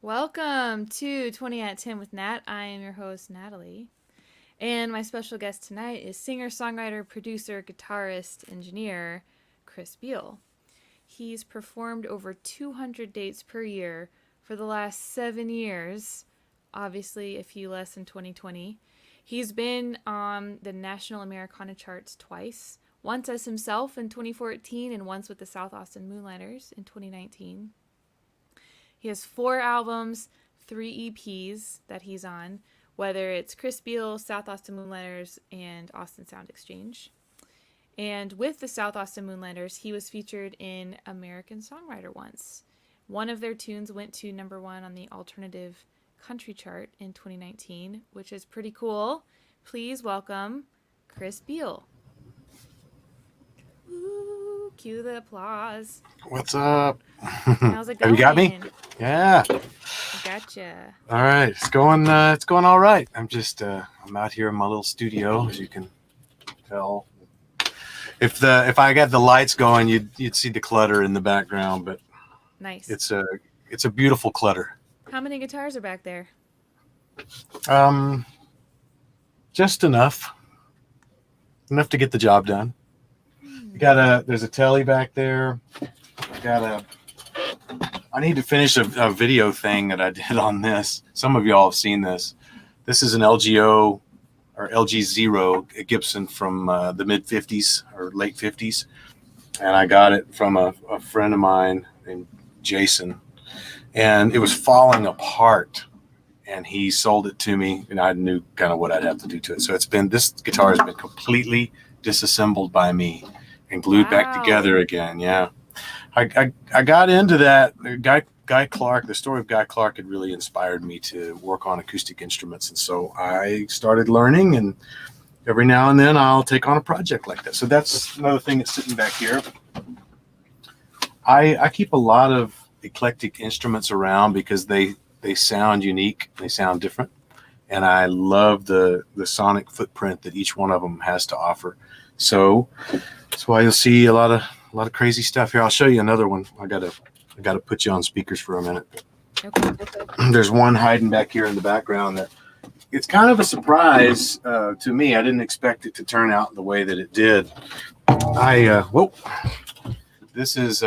Welcome to 20 at 10 with Nat. I am your host, Natalie. And my special guest tonight is singer-songwriter, producer, guitarist, engineer, Chris Beall. He's performed over 200 dates per year for the last 7 years, obviously a few less in 2020. He's been on the National Americana charts twice, once as himself in 2014 and once with the South Austin Moonlighters in 2019. He has 4 albums, 3 EPs that he's on, whether it's Chris Beall, South Austin Moonlighters, and Austin Sound Exchange. And with the South Austin Moonlighters, he was featured in American Songwriter once. One of their tunes went to #1 on the alternative country chart in 2019, which is pretty cool. Please welcome Chris Beall. Ooh, cue the applause. What's up? How's it going? Have you got me? Yeah. Gotcha. All right. It's going all right. I'm out here in my little studio, as you can tell. If I got the lights going, you'd see the clutter in the background, but Nice. it's a beautiful clutter. How many guitars are back there? Just enough to get the job done. There's a telly back there. I need to finish a video thing that I did on this. Some of y'all have seen this. This is an LGO or LG0 Gibson from the mid 50s or late 50s. And I got it from a friend of mine named Jason. And it was falling apart. And he sold it to me, and I knew kind of what I'd have to do to it. So this guitar has been completely disassembled by me and glued back together again. Yeah. I got into that. Guy Clark, the story of Guy Clark had really inspired me to work on acoustic instruments. And so I started learning, and every now and then I'll take on a project like that. So that's another thing that's sitting back here. I keep a lot of eclectic instruments around because they sound unique. They sound different. And I love the sonic footprint that each one of them has to offer. So that's why you'll see a lot of crazy stuff here. I'll show you another one. I gotta put you on speakers for a minute. Okay. There's one hiding back here in the background that it's kind of a surprise to me. I didn't expect it to turn out the way that it did. This is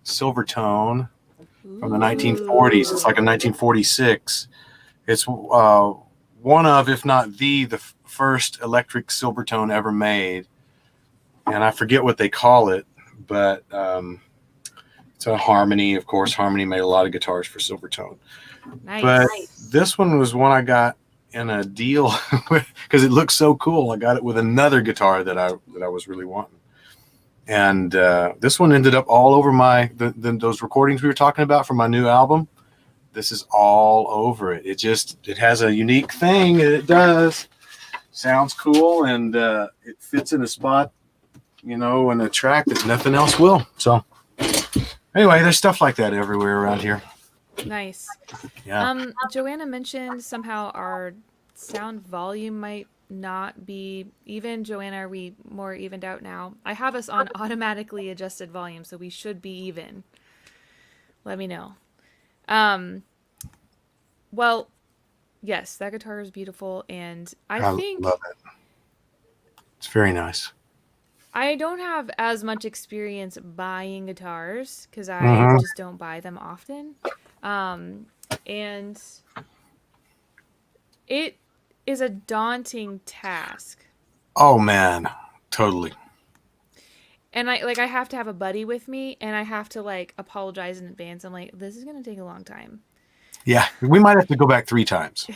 Silvertone from the 1940s. It's like a 1946. It's one of, if not the first electric Silvertone ever made. And I forget what they call it, but it's a Harmony. Of course, Harmony made a lot of guitars for Silvertone. Nice. But this one was one I got in a deal because it looks so cool. I got it with another guitar that I was really wanting. And this one ended up all over those recordings we were talking about for my new album. This is all over it. It has a unique thing. It does. Sounds cool, and it fits in a spot, in a track that nothing else will. So anyway, there's stuff like that everywhere around here. Nice. Yeah. Joanna mentioned somehow our sound volume might not be even. Joanna, are we more evened out now? I have us on automatically adjusted volume, so we should be even. Let me know. Well, yes, that guitar is beautiful, and I think love it. It's very nice. I don't have as much experience buying guitars because I just don't buy them often. And it is a daunting task. Oh man, totally. And I have to have a buddy with me, and I have to apologize in advance. I'm like, this is gonna take a long time. Yeah, we might have to go back 3 times. I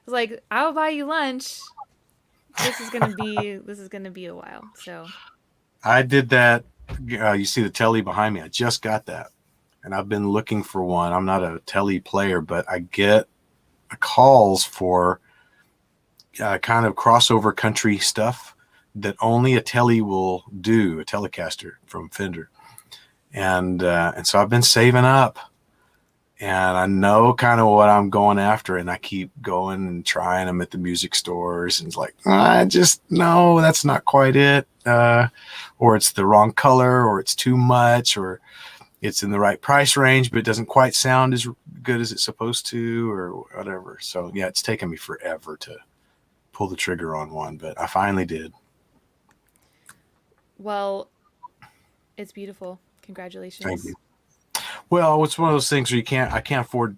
was like, I'll buy you lunch. This is gonna be a while. So I did that. You see the telly behind me. I just got that, and I've been looking for one. I'm not a telly player, but I get calls for kind of crossover country stuff that only a telly will do, a Telecaster from Fender. And so I've been saving up, and I know kind of what I'm going after, and I keep going and trying them at the music stores, and it's like, no, that's not quite it. Or it's the wrong color, or it's too much, or it's in the right price range, but it doesn't quite sound as good as it's supposed to, or whatever. So yeah, it's taken me forever to pull the trigger on one, but I finally did. Well, it's beautiful. Thank you. Congratulations. Well, it's one of those things where I can't afford.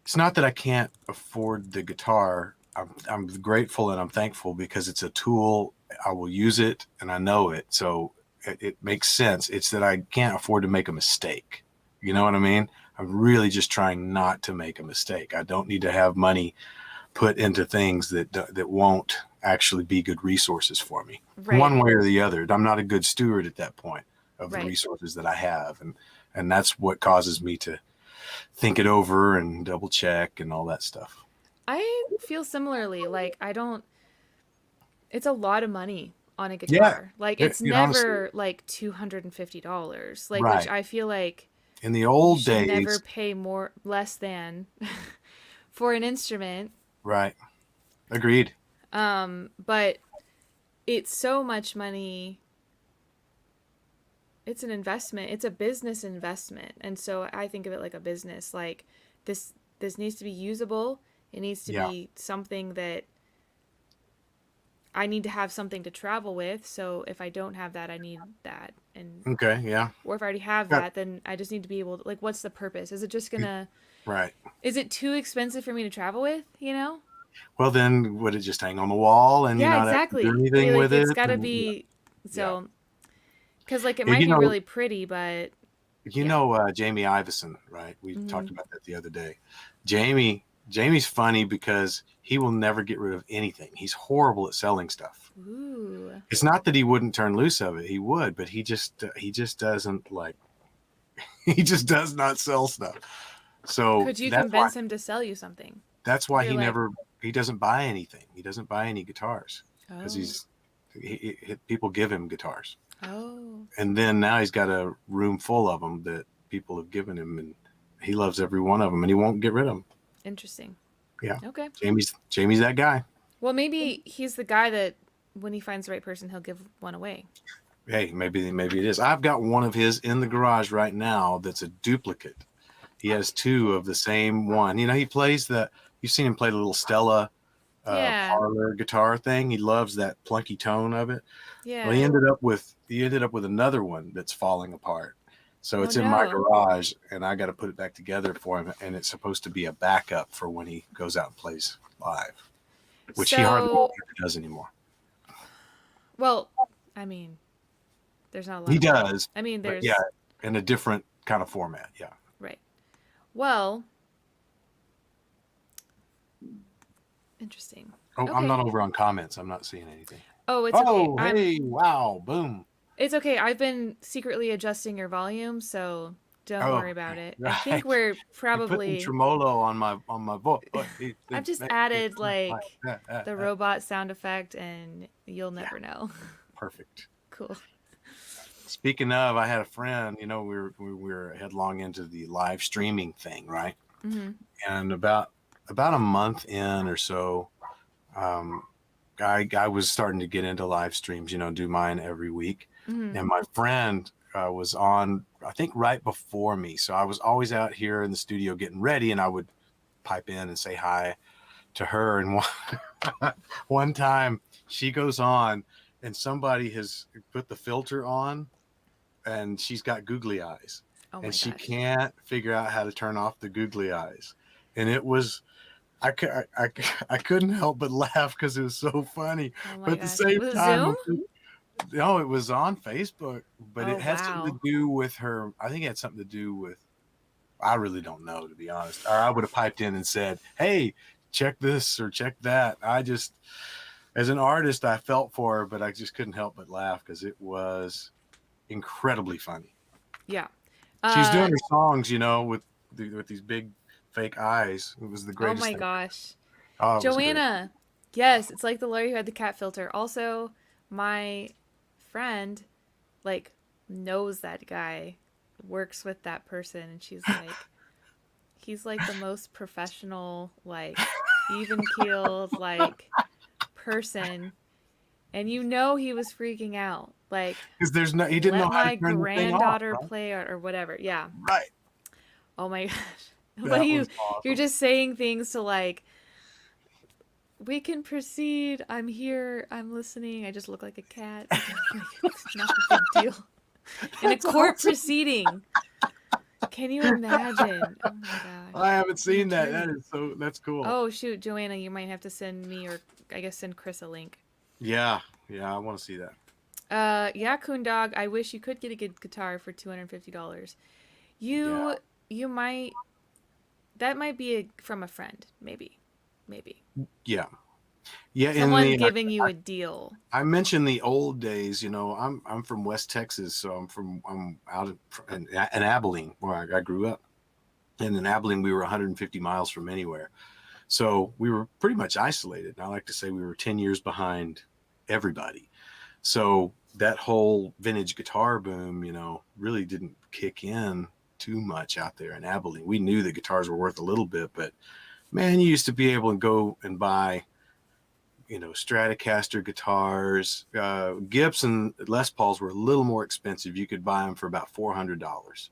It's not that I can't afford the guitar. I'm grateful and I'm thankful because it's a tool. I will use it and I know it. So it makes sense. It's that I can't afford to make a mistake. You know what I mean? I'm really just trying not to make a mistake. I don't need to have money put into things that won't actually be good resources for me, Right. one way or the other. I'm not a good steward at that point of the Right. resources that I have, and that's what causes me to think it over and double check and all that stuff. I feel similarly. Like, I don't, it's a lot of money on a Yeah, guitar. Like, it's honestly, never like $250. Like, which right. I feel like In the you old should never days, pay more, less than for an instrument. right. Agreed. But it's so much money. It's an investment. It's a business investment. And so I think of it like a business. Like, this this needs to be usable. It needs to Yeah. be something that I need to have something to travel with. So if I don't have that, I need that. And Okay. Yeah. or if I already have Yeah. that, then I just need to be able to, like, what's the purpose? Is it just gonna, Right. is it too expensive for me to travel with, you know? Well, then would it just hang on the wall and you Yeah, not have to do exactly. anything Like, with it? it's got to And be, yeah. so, because, like, it Yeah, might be really pretty, but yeah. Jamie Iverson, right? We Hmm. talked about that the other day. Jamie's funny because he will never get rid of anything. He's horrible at selling stuff. Ooh. It's not that he wouldn't turn loose of it. He would, but he just doesn't like he just does not sell stuff. So Could you convince him to sell you something? that's why You're like, he doesn't buy anything. He doesn't buy any guitars because oh, people give him guitars. oh, And then now he's got a room full of them that people have given him, and he loves every one of them, and he won't get rid of them. interesting. Yeah, Okay. Jamie's that guy. Well, maybe he's the guy that when he finds the right person, he'll give one away. Hey, maybe it is. I've got one of his in the garage right now that's a duplicate. He has two of the same one. You know, he plays the. You've seen him play the little Stella Yeah. parlor guitar thing. He loves that plunky tone of it. Well, Yeah. he ended up with another one that's falling apart. So Oh it's in my no. garage, and I got to put it back together for him. And it's supposed to be a backup for when he goes out and plays live, which he hardly So, does anymore. well, I mean, there's not a lot He of live. does, I mean, but yeah, there's in a different kind of format. Yeah. right. Well, interesting. Oh, I'm Okay. not over on comments. I'm not seeing anything. Oh, it's okay. Oh, hey, wow, boom. It's okay. I've been secretly adjusting your volume, so don't Oh, worry about it. I think right. we're You put some probably, tremolo on my voice. I've just added like the robot sound effect, and you'll Yeah, never know. perfect. Cool. Speaking of, I had a friend. You know, we were headlong into the live streaming thing, right? Hmm. And about a month in or so, um, I was starting to get into live streams. You know, do mine every week, Hmm. and my friend was on. I think right before me, so I was always out here in the studio getting ready, and I would pipe in and say hi to her. And one time she goes on, and somebody has put the filter on, and she's got googly eyes, Oh and my she gosh. can't figure out how to turn off the googly eyes. And it was, I couldn't help but laugh because it was so funny. Oh But my at the gosh. same Was it time, Zoom? no, it was on Facebook, but Oh it had something wow. to do with her. I think it had something to do with, I really don't know, to be honest. Or I would have piped in and said, hey, check this or check that. I just, as an artist, I felt for her, but I just couldn't help but laugh because it was incredibly funny. Yeah. She was Uh doing her songs, you know, with these big fake eyes. It was the oh greatest my thing. gosh. Oh, it was great. Joanna. Yes, it's like the lawyer who had the cat filter. Also, my friend like knows that guy, works with that person, and she's like, he's like the most professional, like even keeled, like person, and you know he was freaking out. Like, Because he didn't know let how to my turn the thing off, granddaughter right? play or whatever. Yeah. Right. Oh my gosh. But That was you're awesome. just saying things to like, we can proceed. I'm here. I'm listening. I just look like a cat. Like, it's not a big deal. In a That's court awesome. proceeding. Can you imagine? Oh my I gosh. haven't An seen that. attorney. That's cool. Oh shoot, Joanna, you might have to send me or I guess send Chris a link. Yeah. Yeah. I want to see that. Yeah, Coon Dog, I wish you could get a good guitar for $250. Yeah. You might that might be from a friend, maybe. Maybe. Yeah. Yeah. Someone giving you a deal. I mentioned the old days. I'm from West Texas, so I'm out in Abilene where I grew up. And in Abilene, we were 150 miles from anywhere. So we were pretty much isolated. And I like to say we were 10 years behind everybody. So that whole vintage guitar boom, really didn't kick in too much out there in Abilene. We knew that guitars were worth a little bit, but man, you used to be able to go and buy, Stratocaster guitars. Gibson Les Pauls were a little more expensive. You could buy them for about $400.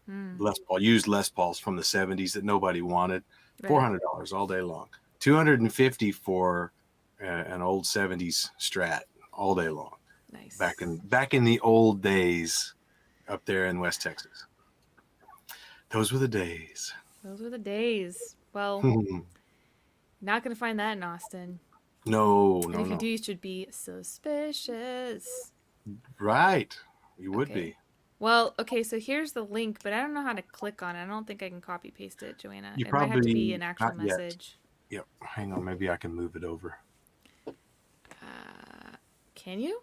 Hmm. Used Les Pauls from the 70s that nobody wanted. Right. $400 all day long. 250 for an old 70s Strat all day long. Nice. Back in the old days up there in West Texas. Those were the days. Those were the days. Well, not gonna find that in Austin. No. And if you do, you should be suspicious. Right. You would Okay. be. Well, okay, so here's the link, but I don't know how to click on it. I don't think I can copy paste it, Joanna. You It might have to be probably an actual not yet. message. Yep. Hang on. Maybe I can move it over. Can you?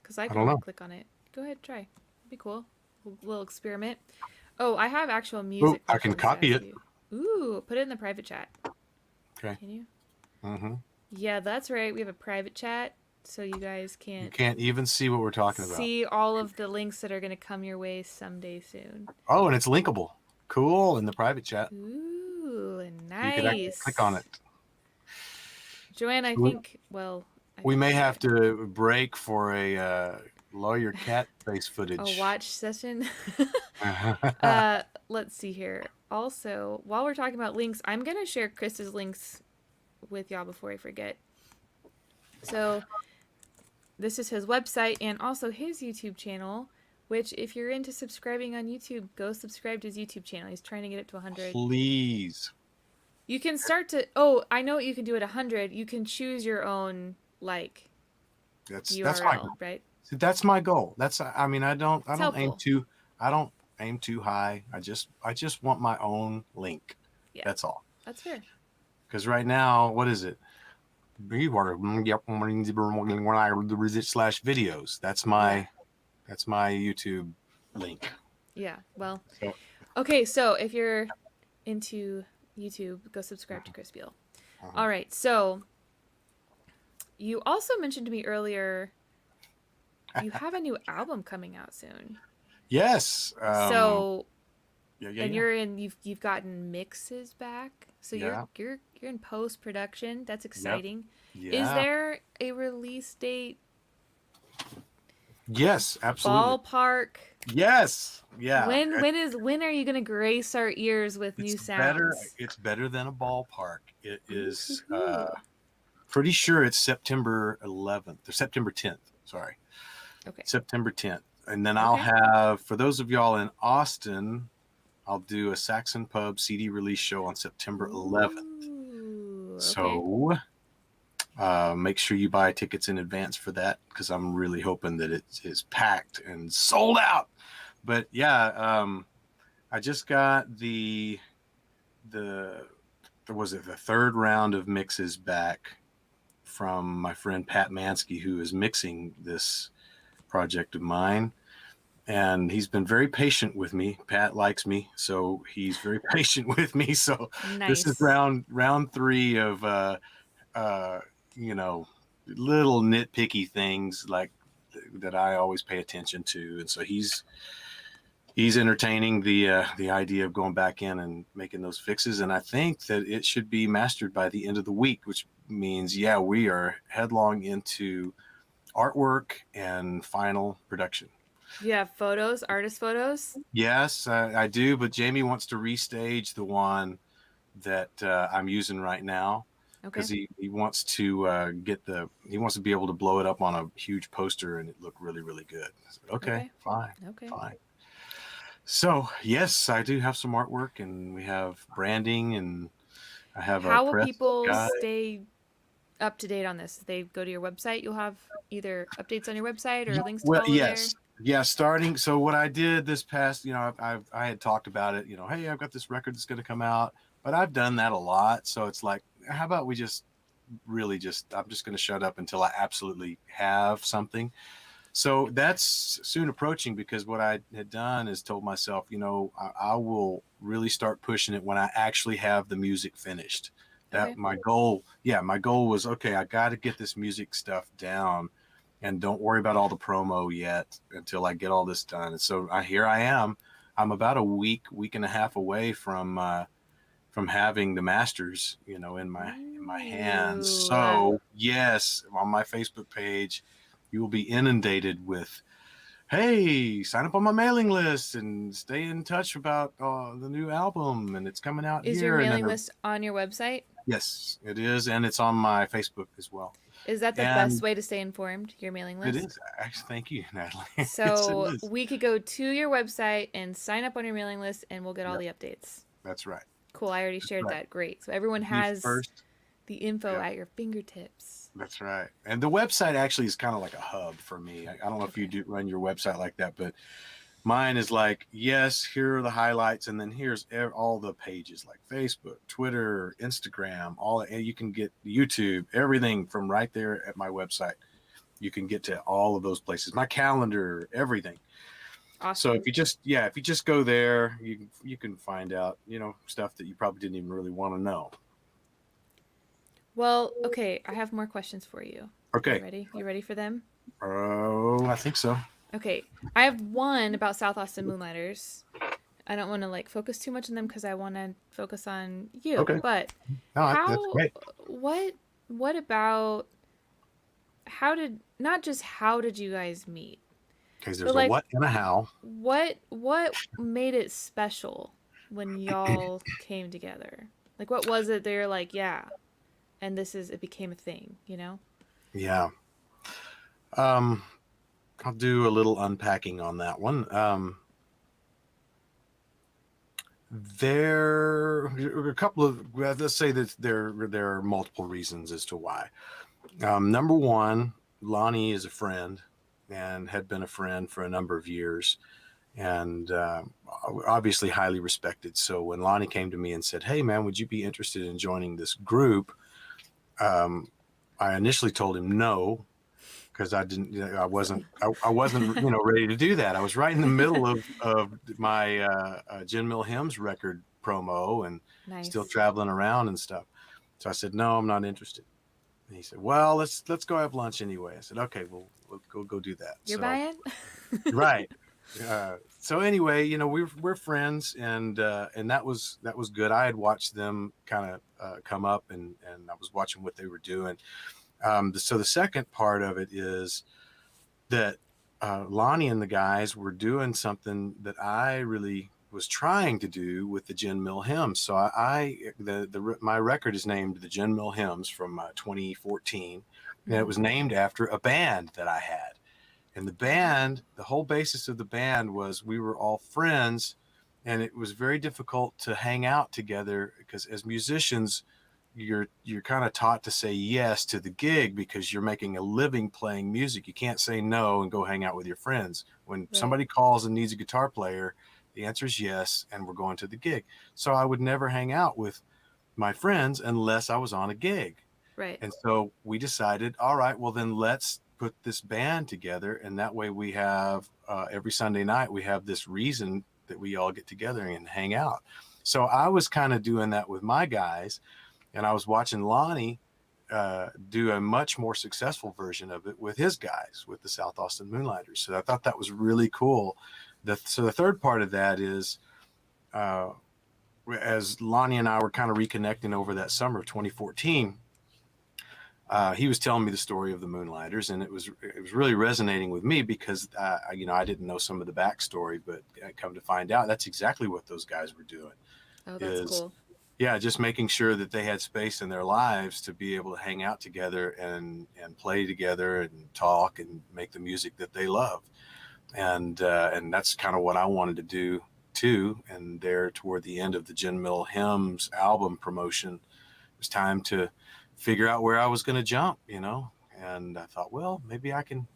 Because I don't can know. right click on it. Go ahead, try. It'd be cool. We'll experiment. Oh, I have actual music. I can questions to copy ask it. you. Ooh, put it in the private chat. Okay. Can you? Mm-hmm. Yeah, that's right. We have a private chat, so you guys You can't can't even see what we're talking about. see all of the links that are going to come your way someday soon. Oh, and it's linkable. Cool. In the private chat. Ooh, You could actually nice. click on it. Joanne, I think, well... We may have to break for a lawyer cat face footage. A watch session. Let's see here. Also, while we're talking about links, I'm going to share Chris's links with y'all before I forget. So, this is his website and also his YouTube channel, which if you're into subscribing on YouTube, go subscribe to his YouTube channel. He's trying to get it to 100. Please. You can start to... Oh, I know what you can do at 100. You can choose your own, like, That's URL, my goal. right? See, that's my goal. I don't helpful. aim too high. I just want my own link. Yeah. That's all. That's fair. Because right now, what is it? /videos. That's my YouTube link. Yeah. Well, So, okay. So if you're into YouTube, go subscribe to Chris Beall. All right. So you also mentioned to me earlier you have a new album coming out soon. yes. So yeah. you've gotten mixes back. So you're in post production. That's exciting. Yeah. Is there a release date? Yes, absolutely. Ballpark. Yes. Yeah. When are you going to grace our ears with new sounds? It's better than a ballpark. It is pretty sure it's September 11th or September 10th. Sorry. Okay. September 10th. And then I'll have, for those of y'all in Austin, I'll do a Saxon Pub CD release show on September 11th. Ooh, okay. So make sure you buy tickets in advance for that because I'm really hoping that it is packed and sold out. But yeah, I just got the third round of mixes back from my friend Pat Mansky, who is mixing this project of mine. And he's been very patient with me. Pat likes me, so he's very patient with me. So nice. This is round 3 of little nitpicky things like that I always pay attention to. And so he's entertaining the idea of going back in and making those fixes. And I think that it should be mastered by the end of the week, which means, we are headlong into artwork and final production. Do you have photos, artist photos? Yes, I do. But Jamie wants to restage the one that I'm using right now Okay. because he wants to he wants to be able to blow it up on a huge poster and it look really, really good. I said, okay, Okay. fine, Okay. fine. So yes, I do have some artwork and we have branding and I have a How will press people guy. stay up to date on this? If they go to your website, you'll have either updates on your website or links to Well, follow there. yes. Yeah, starting. So what I did this past, I had talked about it, hey, I've got this record that's going to come out, but I've done that a lot. So it's like, how about we just really I'm just going to shut up until I absolutely have something. So that's soon approaching because what I had done is told myself, I will really start pushing it when I actually have the music finished. Okay. That my goal was, okay, I got to get this music stuff down and don't worry about all the promo yet until I get all this done. And so here I am. I'm about a week and a half away from having the masters, in my hands. Ooh. So yes, on my Facebook page, you will be inundated with, hey, sign up on my mailing list and stay in touch about the new album and it's coming out Is your here. And then mailing list on your website? yes, it is, and it's on my Facebook as well. Is that the best And way to stay informed, your mailing it list? is actually, thank you, Natalie. Yes, it So is. we could go to your website and sign up on your mailing list and we'll get all Yep, the updates. that's right. Cool. I already That's shared right. that. Great. So everyone The has first. the info Yeah, at your fingertips. that's right. And the website actually is kind of like a hub for me. I don't know if you Okay. do run your website like that, but mine is like, yes, here are the highlights, and then here's all the pages like Facebook, Twitter, Instagram, and you can get YouTube, everything from right there at my website. You can get to all of those places, my calendar, everything. So Awesome. if you just go there, you can find out, stuff that you probably didn't even really want to know. Well, okay, I have more questions for you. You Okay. ready? You ready for them? Oh, I think so. Okay. I have one about South Austin Moonlighters. I don't want to like focus too much on them because I want to focus on you. Okay. But No, that's how great. what what about how did not just how did you guys meet? Because But there's a like what and a how. what made it special when y'all came together? Like what was it they're like, yeah, and it became a thing, you know? Yeah. Um, I'll do a little unpacking on that one. There are a couple of, let's say that there are multiple reasons as to why. Number one, Lonnie is a friend and had been a friend for a number of years and obviously highly respected. So when Lonnie came to me and said, hey, man, would you be interested in joining this group? I initially told him no, because I wasn't, ready to do that. I was right in the middle of my Gin Mill Hymns record promo and still Nice. traveling around and stuff. So I said, no, I'm not interested. And he said, well, let's go have lunch anyway. I said, okay, we'll go do that. You're So, buying? right. So anyway, we're friends and that was good. I had watched them kind of come up and I was watching what they were doing. So the second part of it is that Lonnie and the guys were doing something that I really was trying to do with the Gin Mill Hymns. So my record is named the Gin Mill Hymns from 2014, and it was named after a band that I had. And the whole basis of the band was we were all friends, and it was very difficult to hang out together because as musicians, you're kind of taught to say yes to the gig because you're making a living playing music. You can't say no and go hang out with your friends. When Right. somebody calls and needs a guitar player, the answer is yes, and we're going to the gig. So I would never hang out with my friends unless I was on a gig. Right. And so we decided, all right, well then let's put this band together, and that way we have every Sunday night we have this reason that we all get together and hang out. So I was kind of doing that with my guys. And I was watching Lonnie do a much more successful version of it with his guys, with the South Austin Moonlighters. So I thought that was really cool. So the third part of that is, as Lonnie and I were kind of reconnecting over that summer of 2014, he was telling me the story of the Moonlighters, and it was really resonating with me because I didn't know some of the backstory, but I come to find out that's exactly what those guys were doing. Oh, that's Is cool. Yeah, just making sure that they had space in their lives to be able to hang out together and play together and talk and make the music that they love. And that's kind of what I wanted to do too. And there, toward the end of the Gin Mill Hymns album promotion, it was time to figure out where I was going to jump, And I thought, well, maybe I can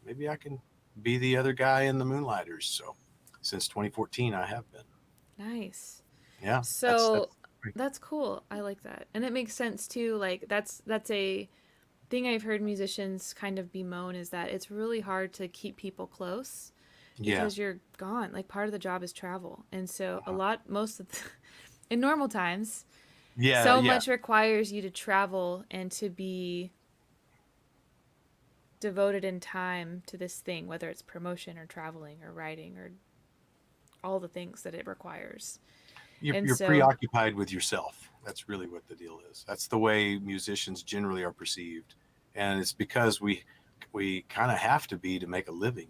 be the other guy in the Moonlighters. So since 2014, I have been. Nice. Yeah, So that's cool. I like that. And it makes sense too. Like that's a thing I've heard musicians kind of bemoan is that it's really hard to keep people close yeah, because you're gone. Like part of the job is travel. And so uh, most of the, in normal times, yeah, so yeah. much requires you to travel and to be devoted in time to this thing, whether it's promotion or traveling or writing or all the things that it requires. you're, And you're so, preoccupied with yourself. That's really what the deal is. That's the way musicians generally are perceived, and it's because we kind of have to be to make a living,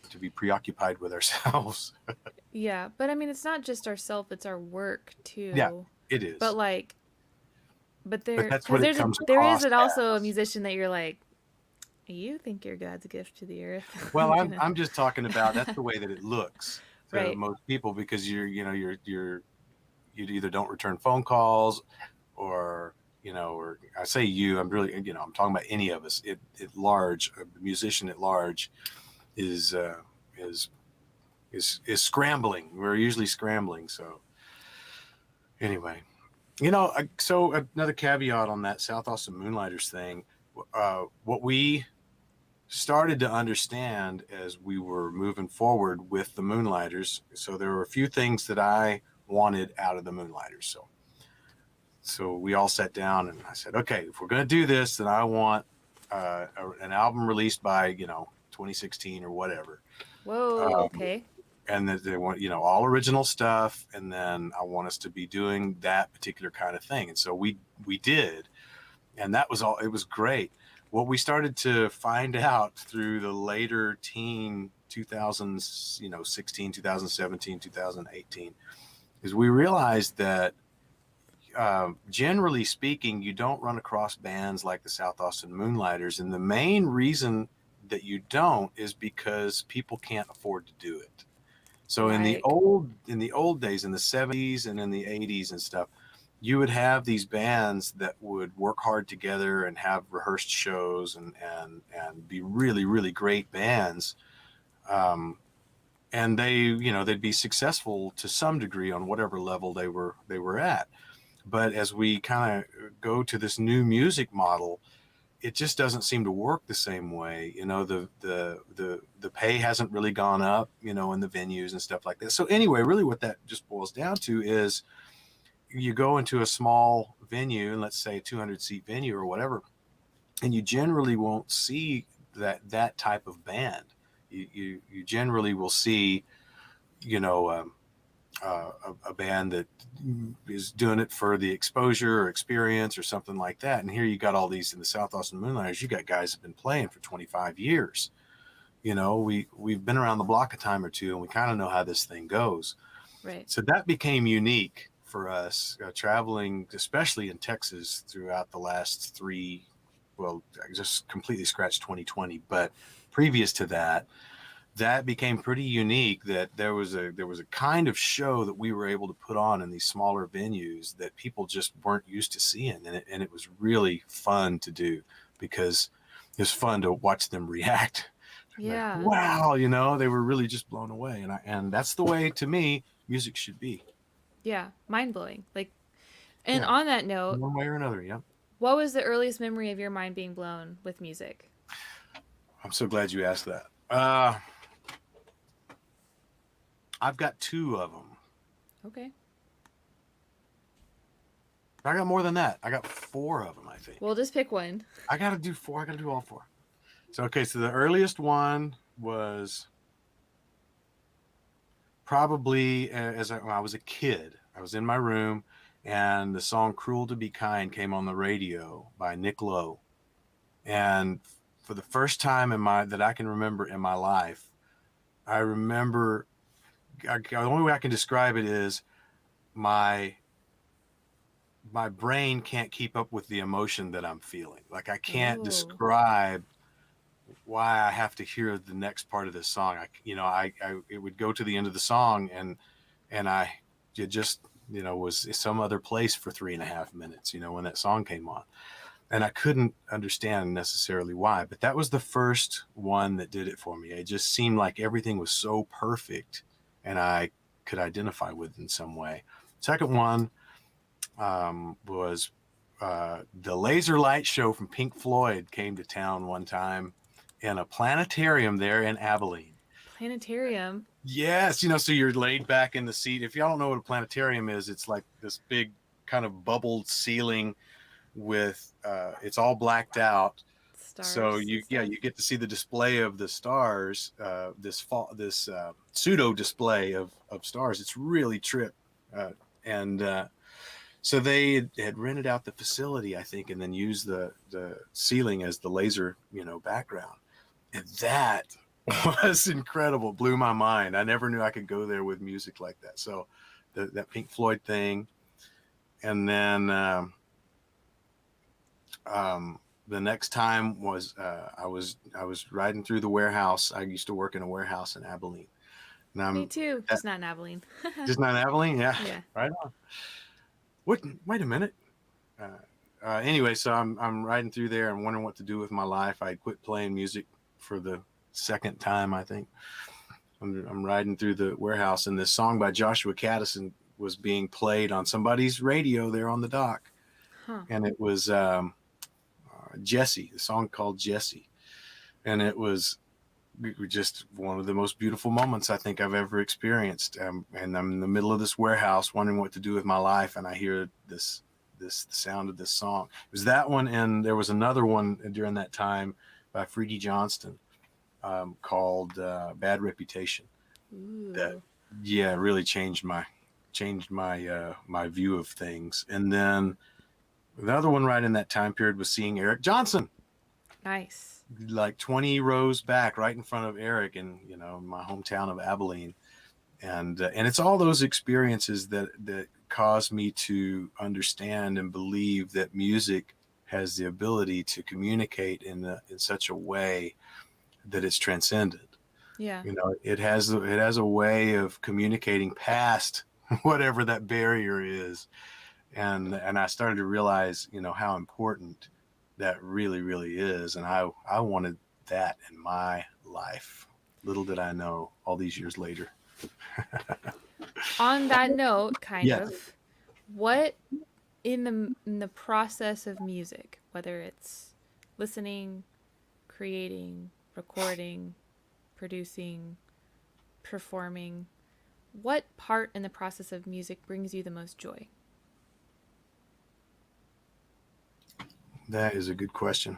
to be preoccupied with ourselves. yeah, but I mean, it's not just ourself, it's our work Yeah, too. it But is. like, but But there, that's because what it comes there is across it also a as. musician that you're like, you think you're God's gift to the earth. Well, I'm I'm gonna, I'm just talking about that's the way that it looks to right. most people because you either don't return phone calls or or I say you, I'm really I'm talking about any of us. It at large, a musician at large is is is scrambling. We're usually scrambling. So anyway, so another caveat on that South Austin Moonlighters thing. What we started to understand as we were moving forward with the Moonlighters. So there were a few things that I wanted out of the Moonlighters. So we all sat down and I said, okay, if we're going to do this, then I want an album released by 2016 or whatever. Whoa, Um, okay. and that they want all original stuff, and then I want us to be doing that particular kind of thing. And so we did, and that was all. It was great. What we started to find out through the later teen 2000s, 16, 2017, 2018, is we realized that generally speaking, you don't run across bands like the South Austin Moonlighters, and the main reason that you don't is because people can't afford to do it. So Right. in the old days, in the 70s and in the 80s and stuff, you would have these bands that would work hard together and have rehearsed shows and be really really great bands. Um, and they'd be successful to some degree on whatever level they were at. But as we kind of go to this new music model, it just doesn't seem to work the same way. The pay hasn't really gone up, in the venues and stuff like that. So anyway, really what that just boils down to is you go into a small venue, and let's say a 200-seat venue or whatever, and you generally won't see that type of band. You generally will see, you know, a band that is doing it for the exposure or experience or something like that. And here you got all these in the South Austin Moonlighters. You got guys that have been playing for 25 years. We've been around the block a time or two, and we kind of know how this thing goes. Right. So that became unique for us, traveling, especially in Texas, throughout the last three. Well, I just completely scratched 2020, but previous to that, that became pretty unique. That there was a kind of show that we were able to put on in these smaller venues that people just weren't used to seeing, and it was really fun to do because it was fun to watch them react. Like, Yeah. wow, they were really just blown away, and that's the way to me music should be. Yeah. Mind blowing. Like, and Yeah, on that note, one way or another. Yeah, what was the earliest memory of your mind being blown with music? I'm so glad you asked that. I've got two of them. Okay. I got more than that. I got four of them, I think. Well, just pick one. I got to do four. I got to do all four. So, okay. So the earliest one was probably when I was a kid. I was in my room, and the song "Cruel to Be Kind" came on the radio by Nick Lowe. And for the first time that I can remember in my life, I remember, the only way I can describe it is my my brain can't keep up with the emotion that I'm feeling. Like I can't Oh, describe why I have to hear the next part of this song. I it would go to the end of the song, and it just, was some other place for 3.5 minutes, when that song came on. And I couldn't understand necessarily why, but that was the first one that did it for me. It just seemed like everything was so perfect and I could identify with it in some way. Second one was the Laser Light Show from Pink Floyd came to town one time in a planetarium there in Abilene. planetarium. Yes, so you're laid back in the seat. If y'all don't know what a planetarium is, it's like this big kind of bubbled ceiling with it's all blacked out. So Stars and stuff. you get to see the display of the stars, this pseudo display of stars. It's really trip. And So they had rented out the facility, I think, and then used the ceiling as the laser, background. And that was incredible. Blew my mind. I never knew I could go there with music like that. So that Pink Floyd thing. And then the next time was I was riding through the warehouse. I used to work in a warehouse in Abilene. And Me too, just not in Abilene. just not Abilene, yeah, Yeah. right on. Wait a minute. Anyway, so I'm riding through there and wondering what to do with my life. I quit playing music for the second time, I think. I'm riding through the warehouse, and this song by Joshua Caddison was being played on somebody's radio there on the dock, Huh. and it was Jesse, a song called Jesse, and it was just one of the most beautiful moments I think I've ever experienced. And I'm in the middle of this warehouse wondering what to do with my life, and I hear this the sound of this song. It was that one, and there was another one during that time by Freddie Johnston called "Bad Reputation." That, Ooh. yeah, really changed my my view of things. And then the other one right in that time period was seeing Eric Johnson, Nice. like 20 rows back, right in front of Eric, in my hometown of Abilene. And it's all those experiences that caused me to understand and believe that music has the ability to communicate in such a way that it's transcendent. Yeah. It has a way of communicating past whatever that barrier is. And I started to realize, how important that really, really is. And I wanted that in my life. Little did I know all these years later. On that note, kind Yeah. of, what in the process of music, whether it's listening, creating, recording, producing, performing, what part in the process of music brings you the most joy? That is a good question.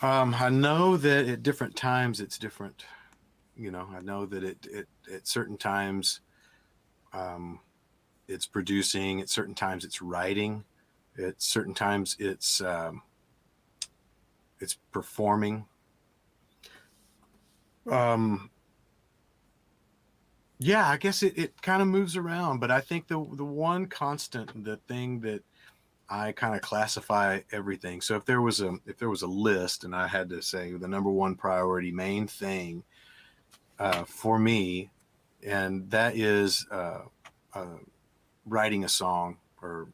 I know that at different times it's different. I know that it at certain times um, it's producing. At certain times it's writing. At certain times it's performing. Yeah, I guess it kind of moves around, but I think the one constant, the thing that I kind of classify everything. So if there was a list and I had to say the number one priority, main thing for me, and that is writing a song or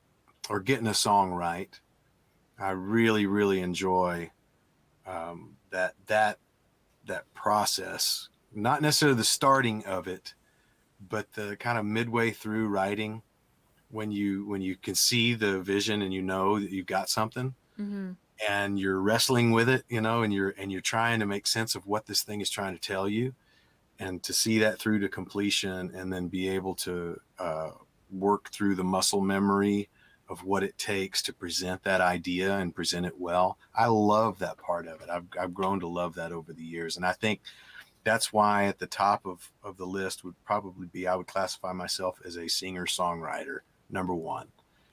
getting a song right. I really, really enjoy that process. Not necessarily the starting of it, but the kind of midway through writing, when you can see the vision and that you've got something, Mm-hmm. and you're wrestling with it, and you're trying to make sense of what this thing is trying to tell you, and to see that through to completion, and then be able to work through the muscle memory of what it takes to present that idea and present it well. I love that part of it. I've grown to love that over the years, and I think that's why at the top of the list would probably be, I would classify myself as a singer-songwriter, number one.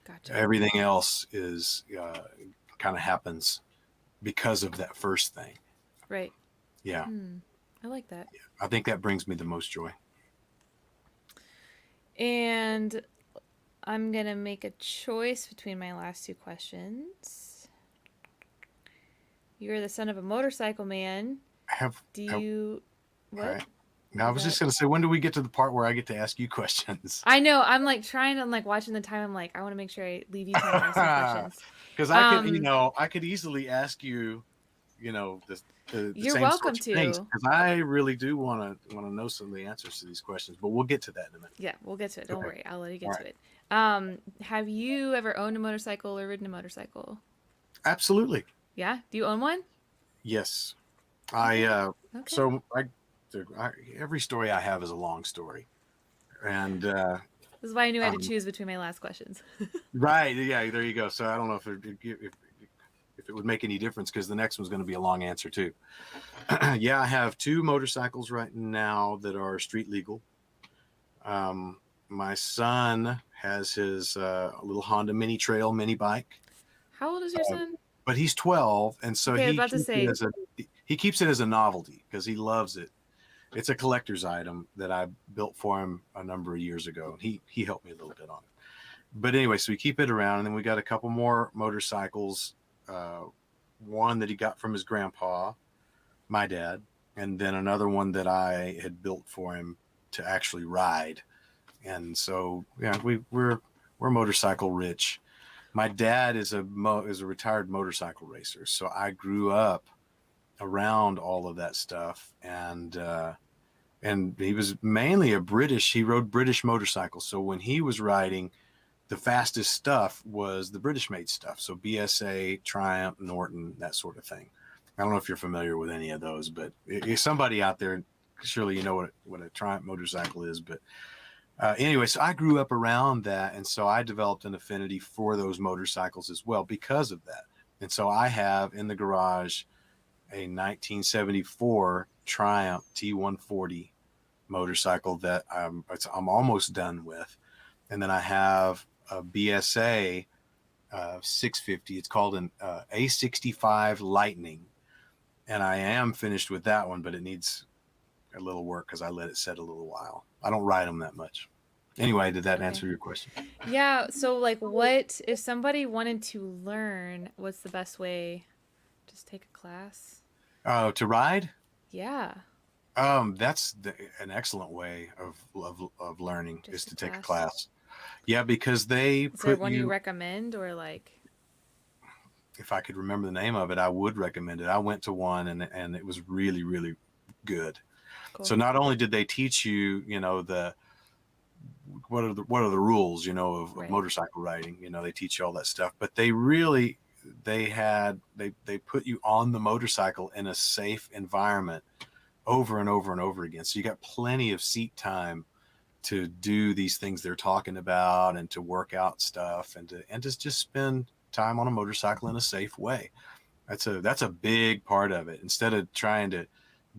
Gotcha. Everything else is kind of happens because of that first thing. Right. Yeah. I like that. I think that brings me the most joy. And I'm going to make a choice between my last two questions. You're the son of a motorcycle man. Do you... What? All right. Now, I was just going to say, when do we get to the part where I get to ask you questions? I know. I'm like trying. I'm like watching the time. I'm like, I want to make sure I leave you time to ask some questions. Because I could easily ask you, the You're same welcome sorts of things. to. Because I really do want to know some of the answers to these questions. But we'll get to that in a minute. Yeah, we'll get to it. Don't worry. I'll let you get to it. Have you ever owned a motorcycle or ridden a motorcycle? Absolutely. Yeah. Do you own one? Yes. Okay. Every story I have is a long story. And this is why I knew I had to choose between my last questions. Right. Yeah, there you go. So I don't know if it would make any difference, because the next one's going to be a long answer too. Yeah, I have 2 motorcycles right now that are street legal. My son has his little Honda mini trail mini bike. How old is your son? But he's 12, and so Okay, I was about to say, he keeps it as a novelty because he loves it. It's a collector's item that I built for him a number of years ago. He helped me a little bit on it. But anyway, so we keep it around, and then we got a couple more motorcycles. One that he got from his grandpa, my dad, and then another one that I had built for him to actually ride. And so, yeah, we're motorcycle rich. My dad is a retired motorcycle racer, so I grew up around all of that stuff, and he was mainly he rode British motorcycles. So when he was riding, the fastest stuff was the British made stuff. So BSA, Triumph, Norton, that sort of thing. I don't know if you're familiar with any of those, but if somebody out there, surely you know what a Triumph motorcycle is. But anyway, so I grew up around that, and so I developed an affinity for those motorcycles as well because of that. And so I have in the garage a 1974 Triumph T140 motorcycle that I'm almost done with. And then I have a BSA 650. It's called an A65 Lightning. And I am finished with that one, but it needs a little work because I let it set a little while. I don't ride them that much. Anyway, did that answer your question? Yeah. So like, what if somebody wanted to learn, what's the best way? Just take a class? To ride? Yeah. That's an excellent way of learning, is to take a class. Yeah, because is there one you recommend, or like? If I could remember the name of it, I would recommend it. I went to one, and it was really, really good. Cool. So not only did they teach you, what are the rules, of motorcycle riding, they teach you all that stuff, but they put you on the motorcycle in a safe environment over and over and over again. So you got plenty of seat time to do these things they're talking about, and to work out stuff, and to just spend time on a motorcycle in a safe way. That's a big part of it. Instead of trying to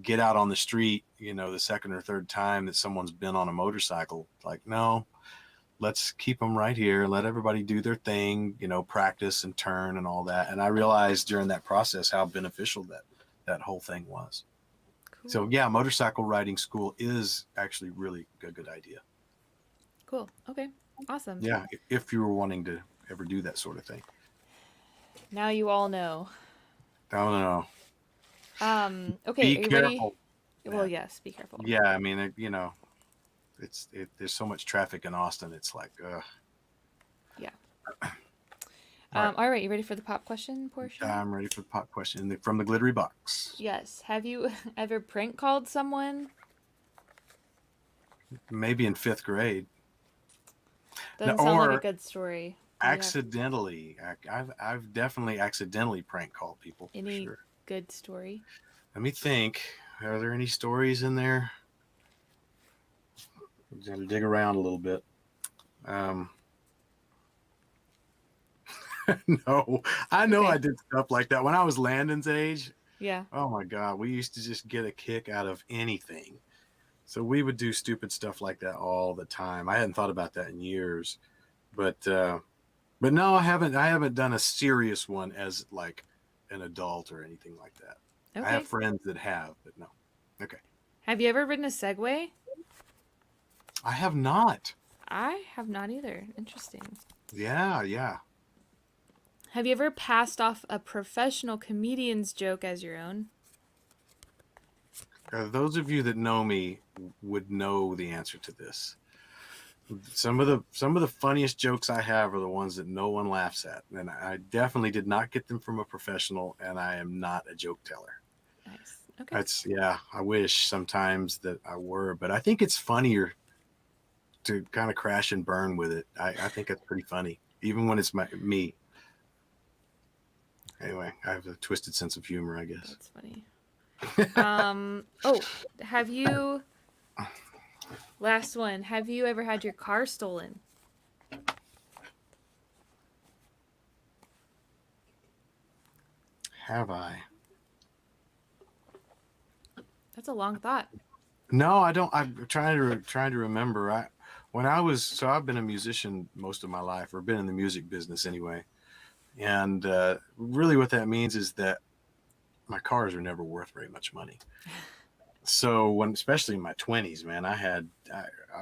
get out on the street, the second or third time that someone's been on a motorcycle, like, no, let's keep them right here. Let everybody do their thing, practice and turn and all that. And I realized during that process how beneficial that whole thing was. Cool. So yeah, motorcycle riding school is actually really a good idea. Cool. Okay. Awesome. Yeah. If you were wanting to ever do that sort of thing. Now you all know. Oh, no. Okay. Be careful. Well, yes, be careful. Yeah. I mean, there's so much traffic in Austin. It's like, yeah. All right. You ready for the pop question portion? I'm ready for the pop question from the glittery box. Yes. Have you ever prank called someone? Maybe in 5th grade. Doesn't sound like a good story. Accidentally. I've definitely accidentally prank called people. Any for sure. Good story? Let me think. Are there any stories in there? I'm going to dig around a little bit. No, I know. Okay. I did stuff like that when I was Landon's age. Yeah. Oh my God. We used to just get a kick out of anything. So we would do stupid stuff like that all the time. I hadn't thought about that in years, but But no, I haven't done a serious one as like an adult or anything like that. I have Okay. friends that have, but no. Okay. Have you ever ridden a Segway? I have not. I have not either. Interesting. Yeah, yeah. Have you ever passed off a professional comedian's joke as your own? Those of you that know me would know the answer to this. Some of the funniest jokes I have are the ones that no one laughs at, and I definitely did not get them from a professional, and I am not a joke teller. Nice. Okay. That's yeah. I wish sometimes that I were, but I think it's funnier to kind of crash and burn with it. I think that's pretty funny, even when it's me. Anyway, I have a twisted sense of humor, I guess. That's funny. Oh, have you, last one, have you ever had your car stolen? Have I? That's a long thought. No, I don't. I'm trying to remember. I've been a musician most of my life, or been in the music business anyway. And really, what that means is that my cars are never worth very much money. So especially in my 20s, man, I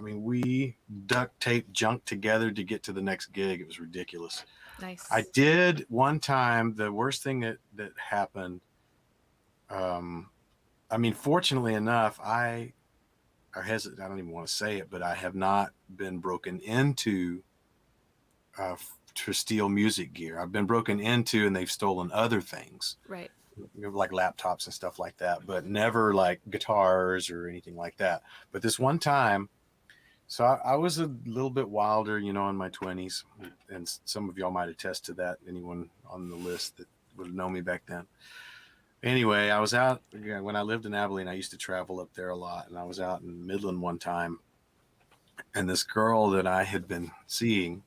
mean, we duct taped junk together to get to the next gig. It was ridiculous. Nice. I did one time. The worst thing that happened. I mean, fortunately enough, I don't even want to say it, but I have not been broken into to steal music gear. I've been broken into, and they've stolen other things, Right. like laptops and stuff like that, but never like guitars or anything like that. But this one time, so I was a little bit wilder, in my 20s, and some of y'all might attest to that. Anyone on the list that would have known me back then. Anyway, I was out when I lived in Abilene. I used to travel up there a lot, and I was out in Midland one time, and this girl that I had been seeing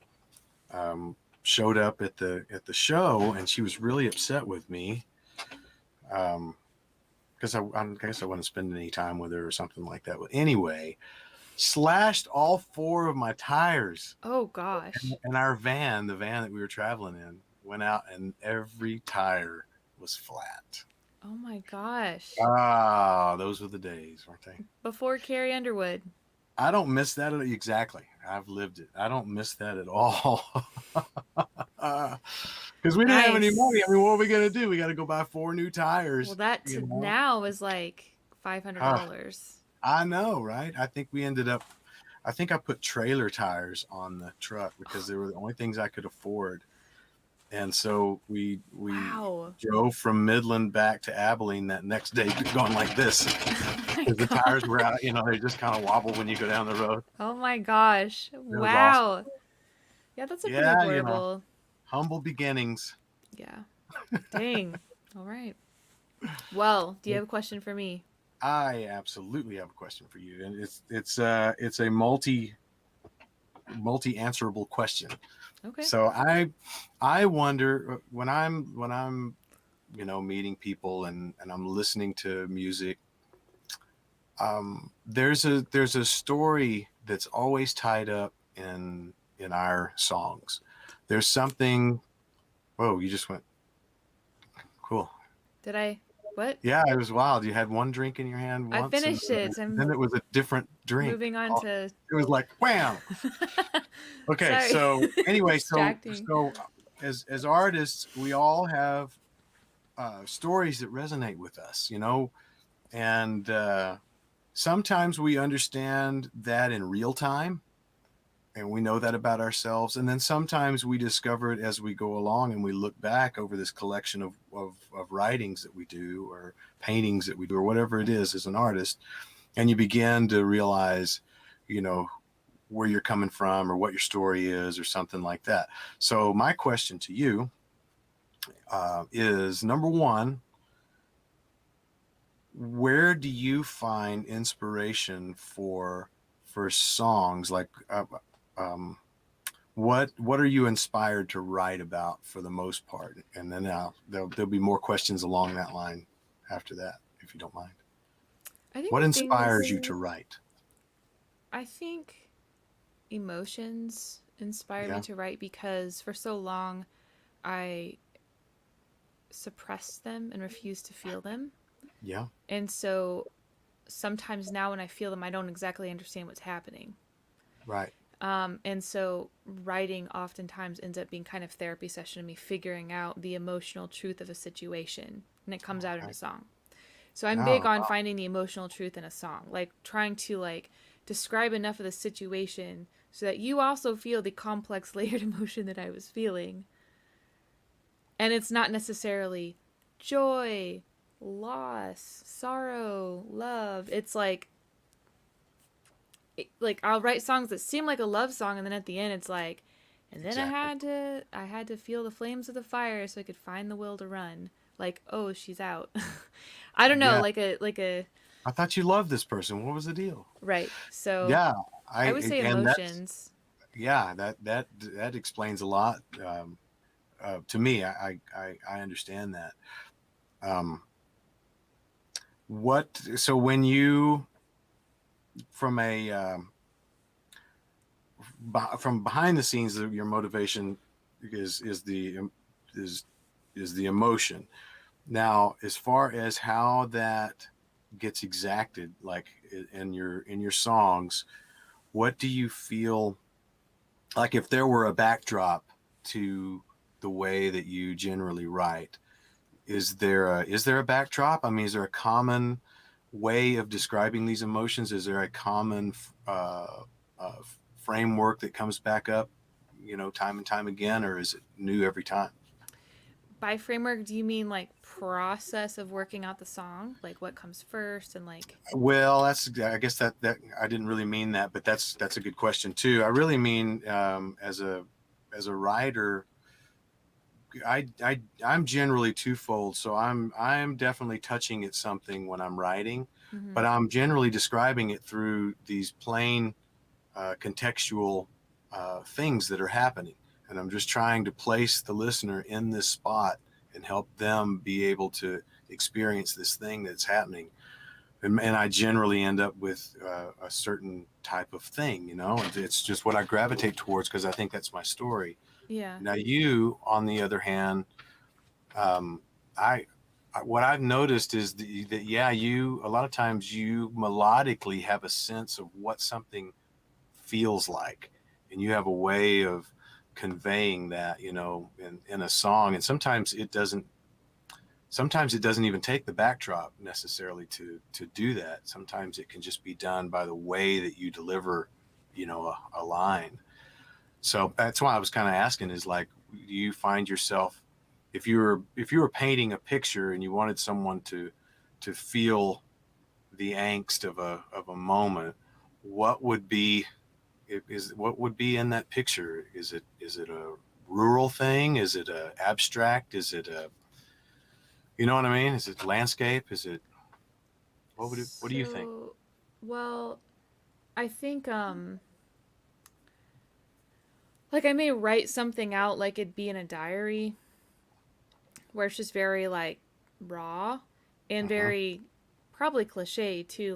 showed up at the show, and she was really upset with me because I guess I wasn't spending any time with her or something like that. But anyway, slashed all four of my tires Oh gosh. in our van, the van that we were traveling in, went out, and every tire was flat. Oh my gosh. Ah, those were the days, weren't they? Before Carrie Underwood. I don't miss that exactly. I've lived it. I don't miss that at all. Because we didn't have any Nice. money. I mean, what are we gonna do? We got to go buy four new Well, tires. that You know? now is like Ah, $500. I know, right? I think we ended up. I think I put trailer tires on the truck because they were the only things I could afford. And so we Wow. drove from Midland back to Abilene that next day, going like this. Oh my Because the god. tires were out, they just kind of wobble when you go down the road. Oh my gosh. It was awesome. Wow. Yeah, that's a pretty Yeah, affordable. humble beginnings. Yeah. Dang. All right. Well, do you have a question for me? I absolutely have a question for you, and it's a multi answerable question. Okay. So I wonder when I'm meeting people and I'm listening to music. There's a story that's always tied up in our songs. There's something. Whoa, you just went cool. Did I? What? Yeah, it was wild. You had one drink in your hand I once, and finished it. I'm then it was a different drink. moving on Oh, to. it was like wham. Okay, Sorry. so anyway, so Distracting. so as artists, we all have stories that resonate with us, and sometimes we understand that in real time, and we know that about ourselves, and then sometimes we discover it as we go along, and we look back over this collection of writings that we do, or paintings that we do, or whatever it is as an artist, and you begin to realize, where you're coming from or what your story is or something like that. So my question to you is, number one, where do you find inspiration for songs? Like what are you inspired to write about for the most part? And then there'll be more questions along that line after that, if you don't mind. I think What the inspires things. you to write? I think emotions inspire me Yeah. to write because for so long I suppressed them and refused to feel them. Yeah. And so sometimes now when I feel them, I don't exactly understand what's happening. Right. And so writing oftentimes ends up being kind of therapy session of me figuring out the emotional truth of a situation, and it comes out in Okay. a song. So I'm big Oh, on finding the emotional truth in a song, like trying to describe enough of the situation so that you also feel the complex layered emotion that I was feeling. And it's not necessarily joy, loss, sorrow, love. It's like I'll write songs that seem like a love song, and then at the end it's like, and then exactly. I had to feel the flames of the fire so I could find the will to run. Like, oh, she's out. I don't know, Yeah. like a I thought you loved this person. What was the deal? right. So Yeah. I would say And that's, emotions. yeah, that explains a lot. To me, I understand that. Um, so when you, from a, from behind the scenes, your motivation is is, is the emotion. Now, as far as how that gets exacted, like in your songs, what do you feel like if there were a backdrop to the way that you generally write? Is there a backdrop? I mean, is there a common way of describing these emotions? Is there a common uh, framework that comes back up, time and time again, or is it new every time? By framework, do you mean like process of working out the song? Like what comes first and like Well, I guess that I didn't really mean that, but that's a good question too. I really mean as a writer, I'm generally twofold. So I'm definitely touching at something when I'm writing, mm-hmm. but I'm generally describing it through these plain contextual things that are happening, and I'm just trying to place the listener in this spot and help them be able to experience this thing that's happening. And I generally end up with a certain type of thing, it's just what I gravitate towards because I think that's my story. Yeah. Now, you, on the other hand, um, I, what I've noticed is that yeah, you a lot of times you melodically have a sense of what something feels like, and you have a way of conveying that, in a song, and sometimes it doesn't even take the backdrop necessarily to do that. Sometimes it can just be done by the way that you deliver, a line. So that's why I was kind of asking is like, do you find yourself, if you were painting a picture and you wanted someone to feel the angst of a moment, what would be what would be in that picture? Is it a rural thing? Is it a abstract? Is it a, you know what I mean? Is it landscape? Is it, what do you think? So, well, I think like I may write something out like it'd be in a diary where it's just very like raw and Hmm. very probably cliche too,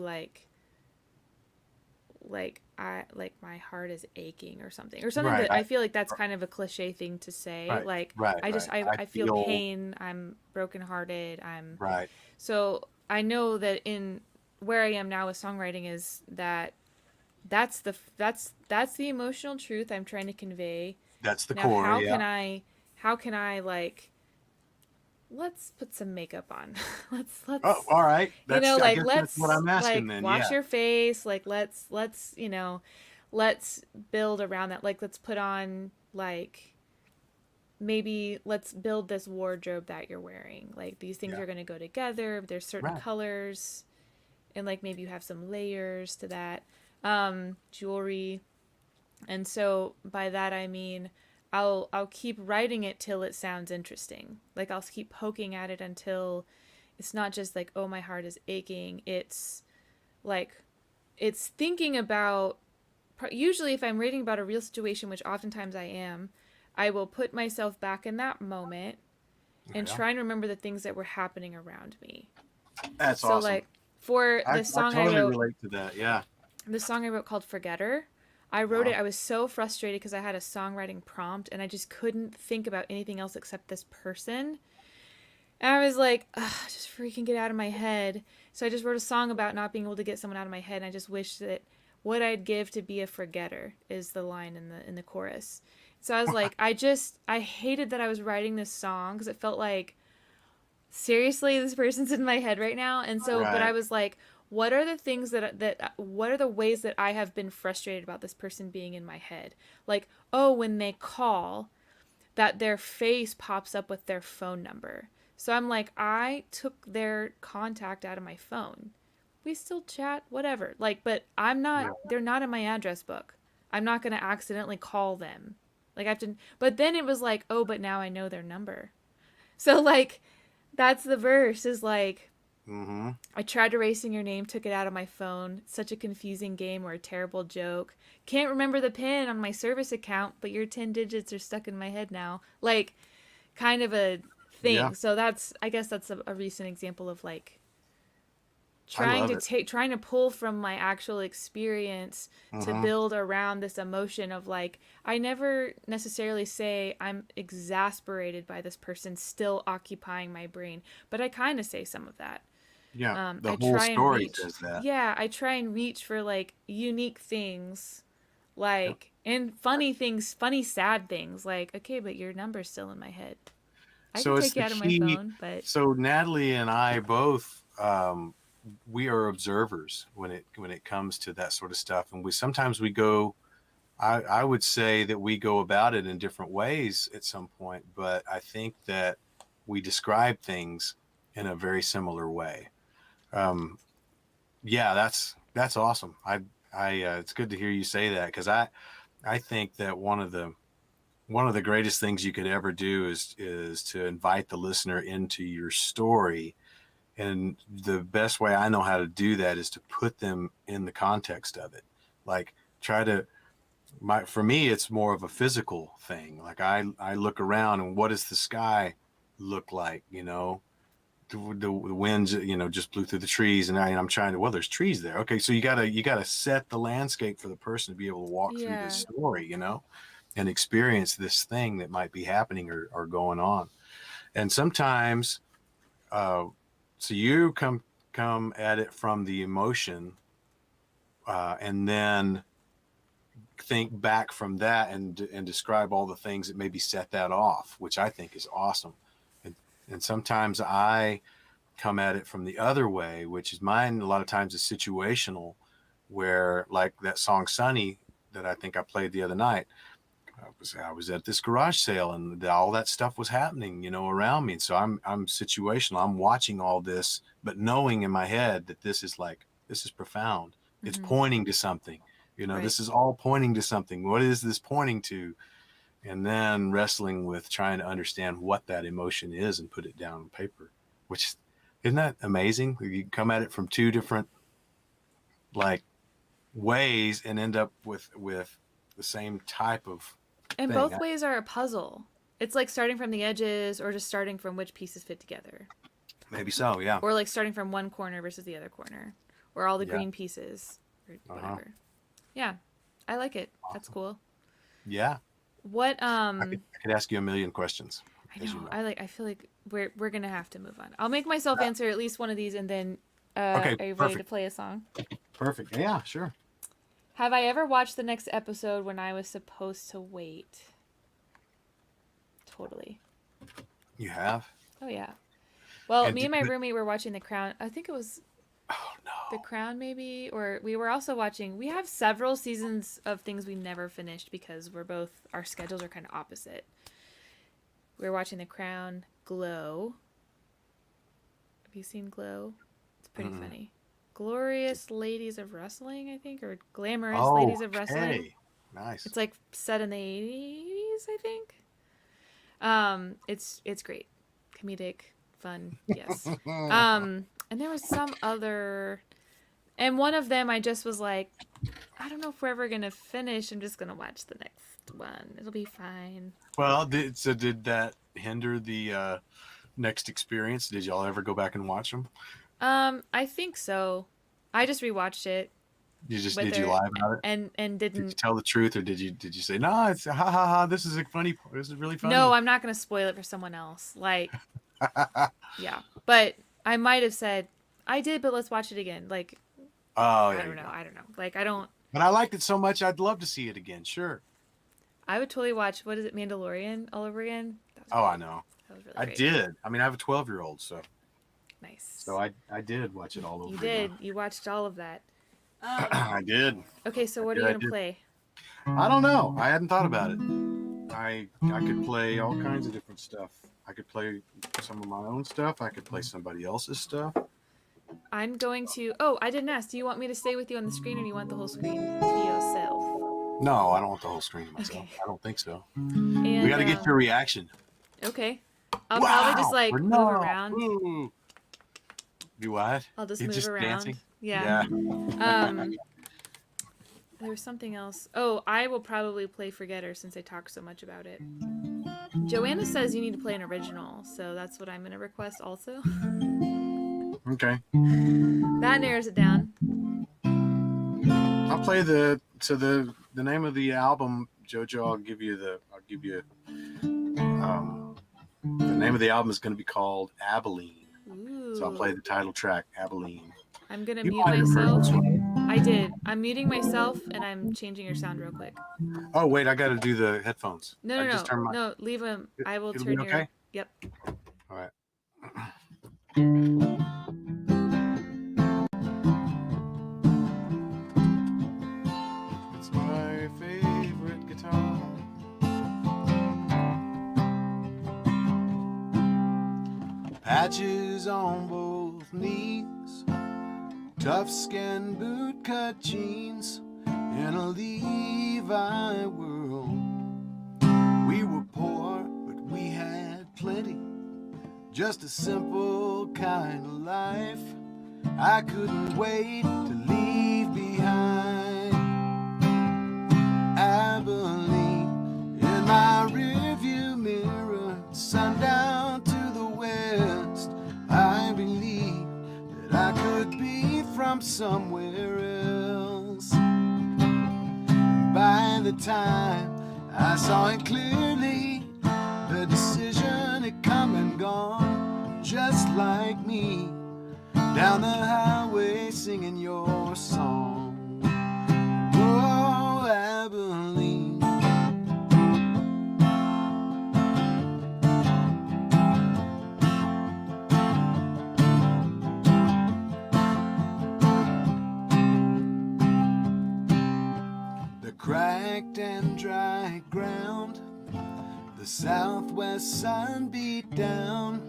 I like my heart is aching or something Right. that I feel like that's kind of a cliche thing to say. Right. Like Right. Right. I I feel feel pain, I'm brokenhearted, I'm right. so I know that in where I am now with songwriting is that that's the emotional truth I'm trying to convey. That's the Now core. Yeah. how can I like let's put some makeup on. Oh, Let's all right. I guess that's what let's I'm asking like then. wash Yeah. your face. Like let's build around that. Like let's put on like maybe let's build this wardrobe that you're wearing. Like these things Yeah. are going to go together. There's certain Right. colors and like maybe you have some layers to that. Jewelry. And so by that I mean I'll keep writing it till it sounds interesting. Like I'll keep poking at it until it's not just like, oh, my heart is aching. It's like it's thinking about usually if I'm reading about a real situation, which oftentimes I am, I will put myself back in that moment and Yeah. try and remember the things that were happening around me. That's So awesome. like for I totally relate to that. Yeah. the song I wrote called Forgetter, I wrote it. I was so frustrated because I had a songwriting prompt and I just couldn't think about anything else except this person. And I was like, ugh, just freaking get out of my head. So I just wrote a song about not being able to get someone out of my head. And I just wish that what I'd give to be a forgetter is the line in the chorus. So I was like, I hated that I was writing this song because it felt like, seriously, this person's in my head right now. And so, but I Right. was like, what are the things what are the ways that I have been frustrated about this person being in my head? Like, oh, when they call, that their face pops up with their phone number. So I'm like, I took their contact out of my phone. We still chat, whatever. Like, but Yeah. they're not in my address book. I'm not going to accidentally call them. Like, I have to, but then it was like, oh, but now I know their number. So, like, that's the verse is like, Mm-hmm. I tried erasing your name, took it out of my phone. Such a confusing game or a terrible joke. Can't remember the PIN on my service account, but your 10 digits are stuck in my head now. Like, kind of a Yeah. thing. So I guess that's a recent example of like I love it. trying to pull from my actual experience to Mm-hmm. build around this emotion of like, I never necessarily say I'm exasperated by this person still occupying my brain, but I kind of say some of that. Yeah. The I whole try and story reach, says that. yeah, I try and reach for like unique things, Yep. like, and funny things, funny, sad things. Like, okay, but your number's still in my head. I can So it's take you the out of my key. phone, but So Natalie and I both, we are observers when it comes to that sort of stuff, and we sometimes we go. I would say that we go about it in different ways at some point, but I think that we describe things in a very similar way. Um, yeah, that's awesome. It's good to hear you say that because I think that one of the greatest things you could ever do is to invite the listener into your story. And the best way I know how to do that is to put them in the context of it. Like try to for me it's more of a physical thing. Like I look around and what does the sky look like, the winds, just blew through the trees, and I'm trying to, well, there's trees there. Okay, so you gotta set the landscape for the person to be able to walk through this yeah. story, and experience this thing that might be happening or going on. And sometimes, uh, so you come at it from the emotion, and then think back from that and describe all the things that maybe set that off, which I think is awesome. And sometimes I come at it from the other way, which is mine a lot of times is situational, where like that song Sunny that I think I played the other night. I was at this garage sale and all that stuff was happening, around me. And so I'm situational. I'm watching all this, but knowing in my head that this is profound. It's Mm-hmm. pointing to something. Right. This is all pointing to something. What is this pointing to? And then wrestling with trying to understand what that emotion is and put it down on paper, which isn't that amazing? You come at it from two different like ways and end up with the same type of And thing. both ways are a puzzle. It's like starting from the edges or just starting from which pieces fit together. Maybe so, yeah. Or like starting from one corner versus the other corner. Or all the Yeah. green pieces or Uh-huh. whatever. Yeah. I like it. That's Awesome. cool. Yeah. What I could ask you a million questions, I as you know. know. I feel like we're gonna have to move on. I'll make myself Yeah. answer at least one of these and then Okay, are you ready to perfect. play a song? Perfect. Yeah, sure. Have I ever watched the next episode when I was supposed to wait? Totally. You have? Oh yeah. Well, And me and my roommate were watching The Crown. I think it was oh The no. Crown, maybe, or we were also watching. We have several seasons of things we never finished because our schedules are kind of opposite. We were watching The Crown, Glow. Have you seen Glow? It's pretty Mm-mm. funny. Glorious Ladies of Wrestling, I think, or Glamorous Oh, Ladies of Wrestling. okay. Nice. It's like set in the 80s, I think. It's great, comedic, fun, yes. And there was some other, and one of them I just was like, I don't know if we're ever gonna finish. I'm just gonna watch the next one. It'll be fine. Well, did that hinder the next experience? Did y'all ever go back and watch them? I think so. I just rewatched it. with did you her, lie about it? and Did you didn't. tell the truth, or did you say no? It's ha ha ha. This is a funny. This is really No, funny. I'm not gonna spoil it for someone else. Like, yeah, but I might have said I did, but let's watch it again. Like, Oh, I there don't you know. go. I don't know. Like, I don't. But I liked it so much, I'd love to see it again. Sure. I would totally watch. What is it, Mandalorian all over again? That was Oh, I great. know. That was really I great. did. I mean, I have a 12-year-old, so Nice. I did watch it all over You again. did. You watched all of that. I did. Okay, so what are did, you I gonna did. play? I don't know. I hadn't thought about it. I could play all kinds of different stuff. I could play some of my own stuff. I could play somebody else's stuff. I'm going to. Oh, I didn't ask. Do you want me to stay with you on the screen, or do you want the whole screen to yourself? No, I don't want the whole screen to myself. Okay. I don't think so. And, We got to get your reaction. Okay. I'll probably just like Or move no. around. Ooh. Do what? I'll just You're move just around. dancing? Yeah. There was something else. Oh, I will probably play Forgetter since I talked so much about it. Joanna says you need to play an original, so that's what I'm going to request also. Okay. That narrows it down. I'll play the name of the album, Jojo. I'll give you the name of the album is going to be called Abilene. Ooh. So I'll play the title track, Abilene. I'm going to You mute might have heard myself. this one. I did. I'm muting myself and I'm changing your sound real quick. Oh wait, I got to do the headphones. No, I just turned my- no, leave them. I will It'll turn be your. okay? Yep. All right. It's my favorite guitar. Patches on both knees, tough skin bootcut jeans, in a Levi world. We were poor, but we had plenty. Just a simple kind of life I couldn't wait to leave behind. Abilene in my rearview mirror, sundown to the west. I believed that I could be from somewhere else. By the time I saw it clearly, the decision had come and gone, just like me, down the highway singing your song. Oh, Abilene. The cracked and dry ground, the southwest sun beat down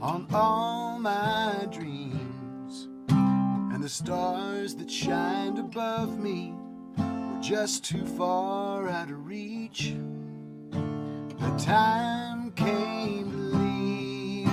on all my dreams, and the stars that shined above me were just too far out of reach. The time came to leave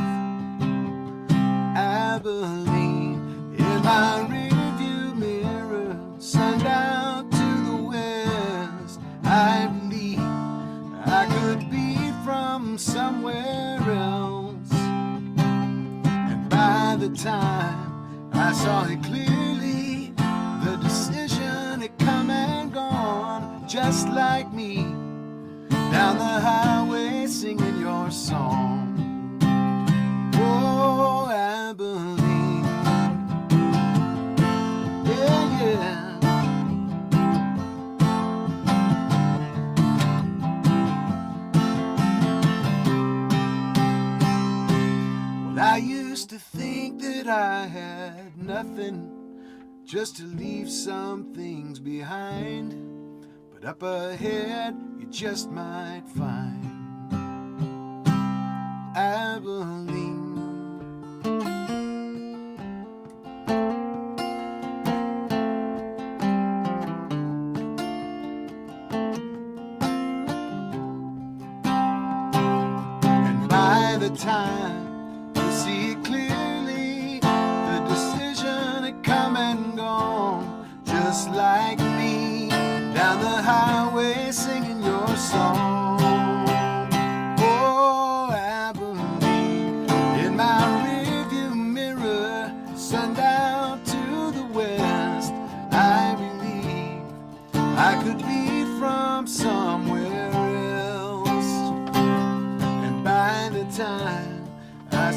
Abilene in my rearview mirror, sundown to the west. I believe I could be from somewhere else. And by the time I saw it clearly, the decision had come and gone, just like me, down the highway singing your song. Oh, Abilene. Yeah, yeah. I used to think that I had nothing, just to leave some things behind. But up ahead, you just might find Abilene. And by the time see it clearly, the decision had come and gone, just like me, down the highway singing your song. Oh, Abilene, in my rearview mirror, sundown to the west. I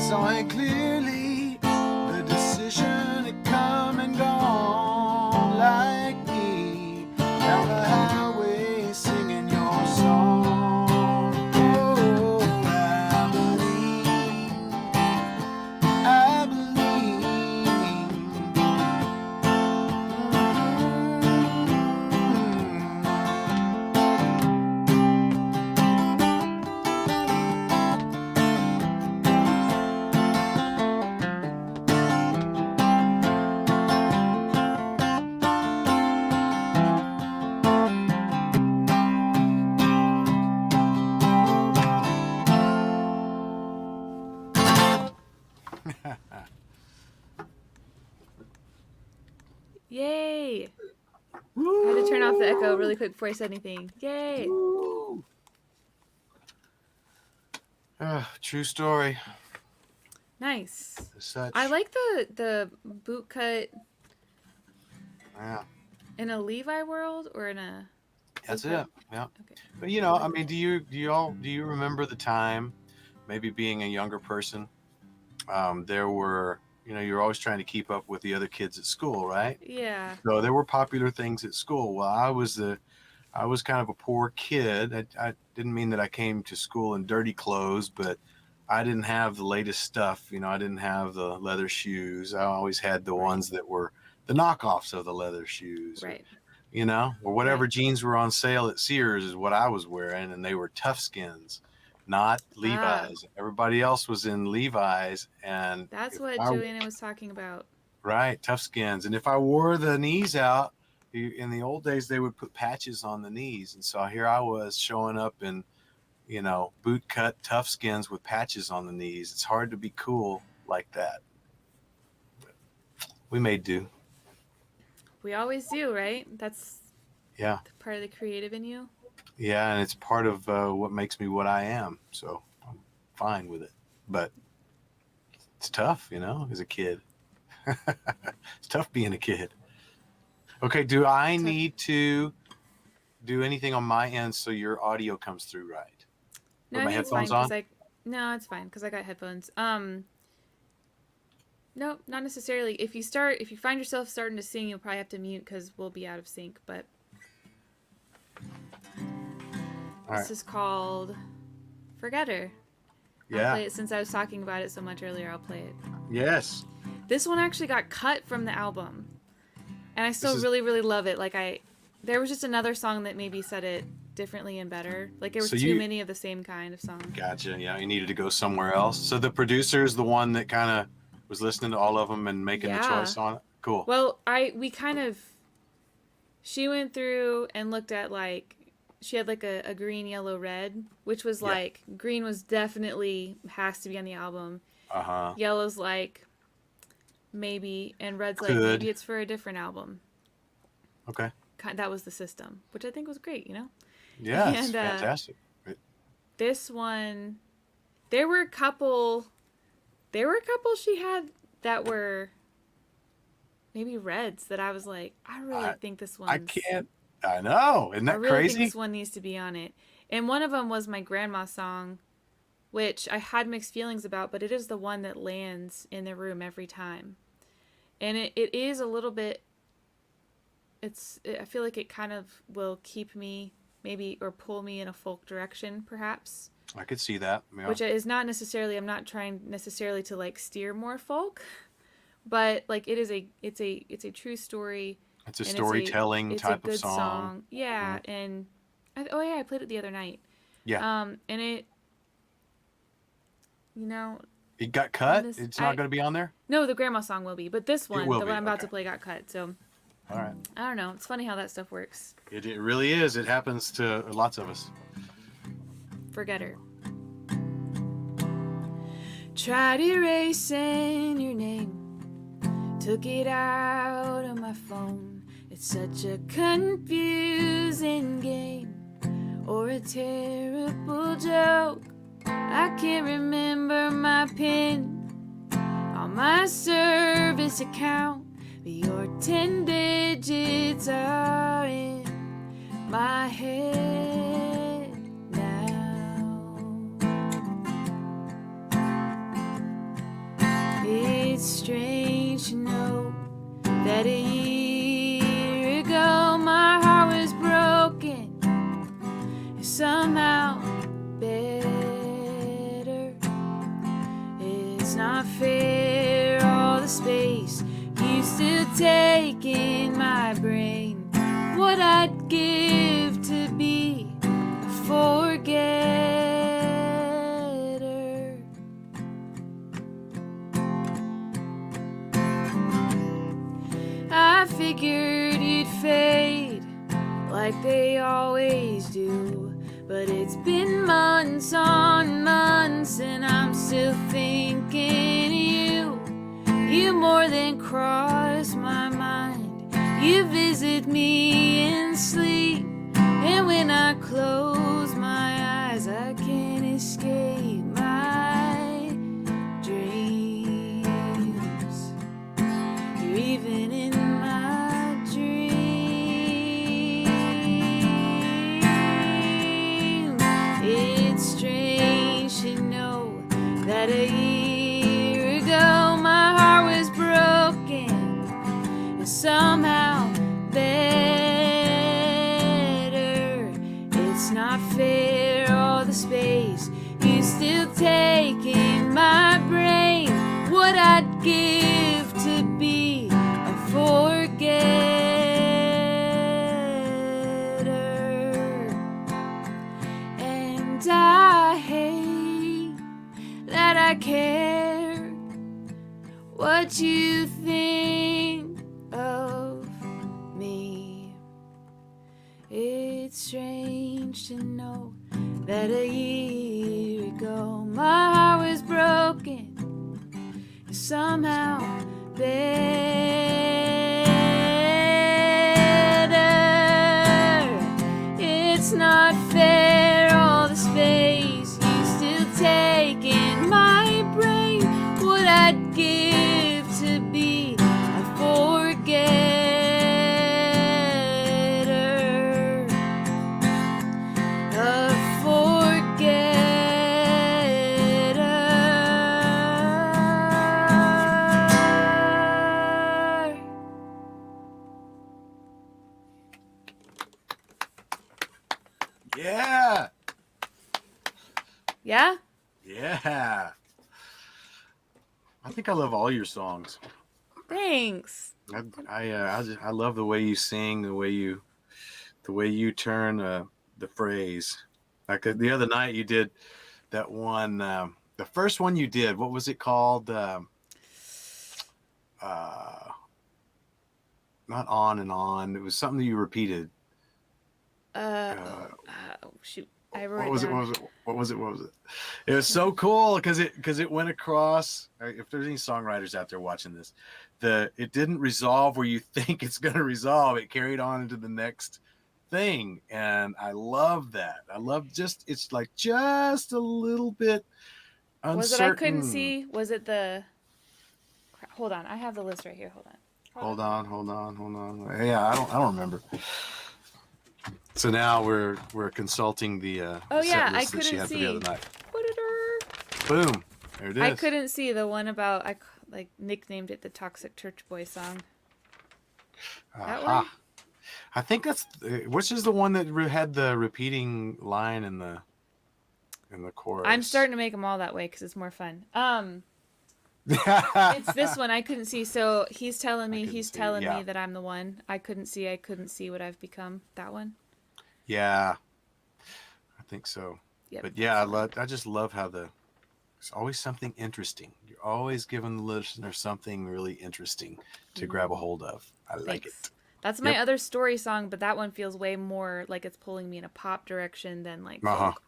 saw it clearly. The decision had come and gone like me. Down the highway singing your song. Oh, I believe. Yay! I had to turn off the echo really quick before I said anything. Yay! True story. Nice. As such. I like the boot cut Yeah. in a Levi world or in a. That's Okay. it. Yeah. Okay. But you know, I mean, do you remember the time, maybe being a younger person, there were, you know, you're always trying to keep up with the other kids at school, right? Yeah. So there were popular things at school. Well, I was kind of a poor kid. I didn't mean that I came to school in dirty clothes, but I didn't have the latest stuff. You know, I didn't have the leather shoes. I always had the ones that were the knockoffs of the leather shoes. Right. You know, or whatever Right. jeans were on sale at Sears is what I was wearing, and they were Tough Skins, not Levi's. Everybody else was in Levi's, and That's what Joanna was talking about. right, Tough Skins. And if I wore the knees out, in the old days they would put patches on the knees, and so here I was showing up in, you know, boot cut Tough Skins with patches on the knees. It's hard to be cool like that. We made do. We always do, right? That's Yeah. part of the creative in you. Yeah, and it's part of what makes me what I am. So I'm fine with it. But it's tough, you know, as a kid. It's tough being a kid. Okay, do I need to do anything on my end so your audio comes through right? No, With I my think it's fine headphones because no, it's fine because I got headphones. No, not necessarily. If you find yourself starting to sing, you'll probably have to mute because we'll be out of sync. But this is called Forgetter. Yeah. I'll play it since I was talking about it so much earlier. I'll play it. Yes. This one actually got cut from the album, and I still really, really love it. Like there was just another song that maybe said it differently and better. Like there was too many of the same kind of song. Gotcha. Yeah, you needed to go somewhere else. So the producer is the one that kind of was listening to all of them and making the choice on it. Cool. Well, she went through and looked at she had like a green, yellow, red, which was like green was definitely has to be on the album. Yellow's like maybe, and red's like maybe it's for a different album. Okay. That was the system, which I think was great, you know? Yeah, it's fantastic. This one, there were a couple she had that were maybe reds that I was like, I really think this one. I know. Isn't that I really crazy? think this one needs to be on it. And one of them was my grandma's song, which I had mixed feelings about, but it is the one that lands in the room every time. And it is a little bit, I feel like it kind of will keep me maybe, or pull me in a folk direction, perhaps. I could see that. Yeah. Which is not necessarily, I'm not trying necessarily to like steer more folk, but like it's a true story. It's a storytelling type of song. Yeah. Mm-hmm. And I played it the other night. Yeah. And it, you know, it got cut. It's not going to be on there. No, the grandma song will be, but this one, the one I'm about to play, got cut. So, all right. I don't know. It's funny how that stuff works. It really is. It happens to lots of us. Forgetter. Tried erasing your name, took it out of my phone. It's such a confusing game, or a terrible joke. I can't remember my PIN on my service account, but your 10 digits are in my head now. that a year ago my heart was broken is somehow better. It's not fair, all the space you still take in my brain. What I'd give to be a forgetter. I figured you'd fade like they always do, but it's been months on months and I'm still thinking of you. You more than cross my mind. You visit me in sleep, and when I close my eyes I can't escape my dreams. You're even in my dreams. It's strange to know that a year ago my heart was broken and somehow better. It's not fair, all the space you still take in my brain. What I'd give to be a forgetter. And I hate that I care what you think of me. It's strange to know that a year ago my heart was broken, somehow better. It's not fair, all the space you still take in my brain. What I'd give to be a forgetter, a forgetter. Yeah. Yeah? Yeah. I think I love all your songs. Thanks. I love the way you sing, the way you turn the phrase. Like the other night you did that one, the first one you did. What was it called? Not on and on. It was something that you repeated. Shoot. I wrote What was it it? down. What was it? It was so cool because it went across. If there's any songwriters out there watching this, it didn't resolve where you think it's going to resolve. It carried on into the next thing, and I love that. I love it's like just a little bit uncertain. Was it I couldn't see? Was it the... Hold on. I have the list right here. Hold on. Hold on. Yeah, I don't remember. So now we're consulting the set list that she had for the other night. Boom. There it is. I couldn't see the one about... I nicknamed it the Toxic Church Boy song. That one? I think that's which is the one that had the repeating line in the chorus. I'm starting to make them all that way because it's more fun. It's this one. I couldn't see. So he's telling me me that I'm the one. I couldn't see what I've become. That one. Yeah, I think so. Yep. But yeah, I just love how there's always something interesting. You're always giving the listener something really interesting to grab a hold of. I like it. That's my other story song, but that one feels way more like it's pulling me in a pop direction than like folk.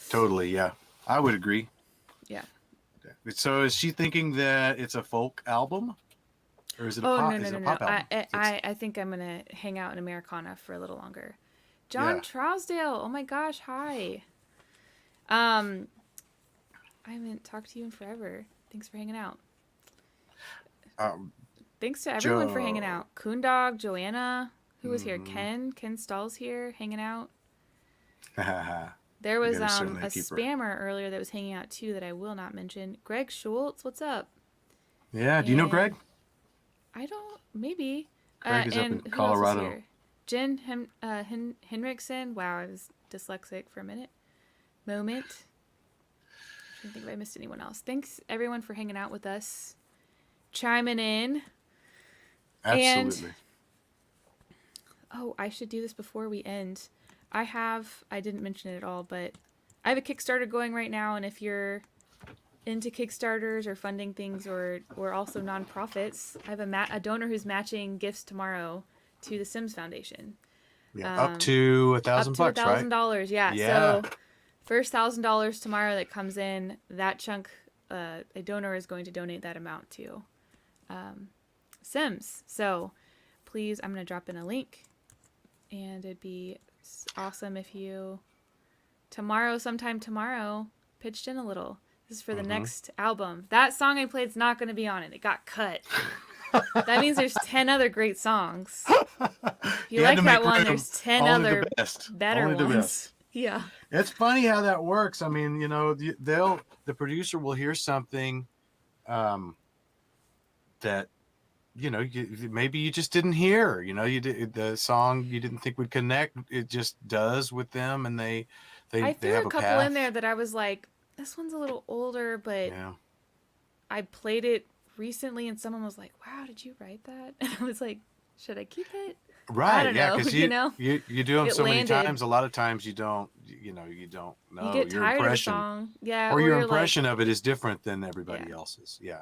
Totally, yeah. I would agree. Yeah. So is she thinking that it's a folk album? Or is it a pop? No. Pop album? I think I'm gonna hang out in Americana for a little longer. John Trousdale, oh my gosh, hi. I haven't talked to you in forever. Thanks for hanging out. Thanks to everyone for hanging out. Coondog, Joanna, who was here? Ken Stahl's here, hanging out. There was a spammer earlier that was hanging out too that I will not mention. Greg Schultz, what's up? Yeah, do you know Greg? I don't, maybe. Craig is up in And who else is Colorado. here? Jen Henriksen. Wow, I was dyslexic for a moment. I don't think if I missed anyone else. Thanks everyone for hanging out with us, chiming in. Absolutely. And, oh, I should do this before we end. I didn't mention it at all, but I have a Kickstarter going right now, and if you're into Kickstarters or funding things or also nonprofits, I have a donor who's matching gifts tomorrow to the Sims Foundation. Yeah, up to $1,000 bucks, right? $1,000, yeah. Yeah. So first $1,000 tomorrow that comes in, that chunk, a donor is going to donate that amount to Sims. So please, I'm going to drop in a link, and it'd be awesome if you sometime tomorrow, pitched in a little. This is for the next album. That song I played is not going to be on it. It got cut. That means there's 10 other great songs. If you like that one, there's 10 other better ones. Yeah. It's funny how that works. I mean, you know, the producer will hear something that, you know, maybe you just didn't hear. You know, the song you didn't think would connect. It just does with them, and they I threw have a couple in there that I was like, this one's a little older, but yeah. I played it recently, and someone was like, "Wow, did you write that?" And I was like, "Should I keep it?" Right, I don't know, because you know? you do them It so many landed. times. A lot of times you don't know. You get your tired of the impression, song, yeah, or your you're impression of it is different than everybody Yeah. else's. Yeah.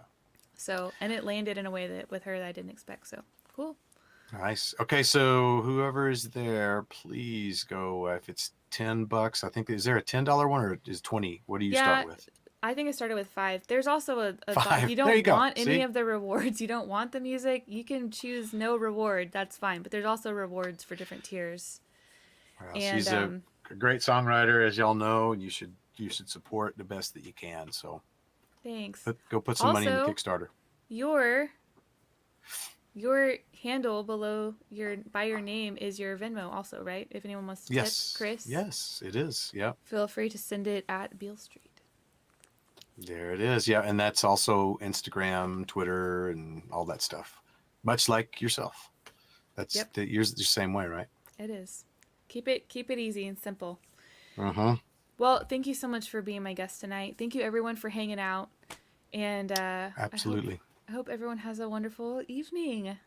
So, and it landed in a way that with her that I didn't expect. So cool. Nice. Okay, so whoever is there, please go. If it's $10, I think, is there a $10 one or is 20? What do you start with? I think I started with 5. There's also a 5. If you There you don't go. want any See? of the rewards, you don't want the music, you can choose no reward. That's fine. But there's also rewards for different tiers. Well, And she's a great songwriter, as y'all know, and you should support the best that you can. So thanks. go put some money in the Also, Kickstarter. Your handle below by your name is your Venmo also, right? If anyone wants to tip Chris. Yes, it is. Yeah. Feel free to send it at Beall Street. There it is. Yeah, and that's also Instagram, Twitter, and all that stuff. Much like yourself. That's yours the same way, right? It is. Keep it easy and simple. Uh-huh. Well, thank you so much for being my guest tonight. Thank you everyone for hanging out. And Absolutely. I hope everyone has a wonderful evening.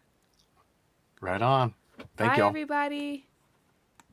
Right on. Thank Bye, y'all. everybody.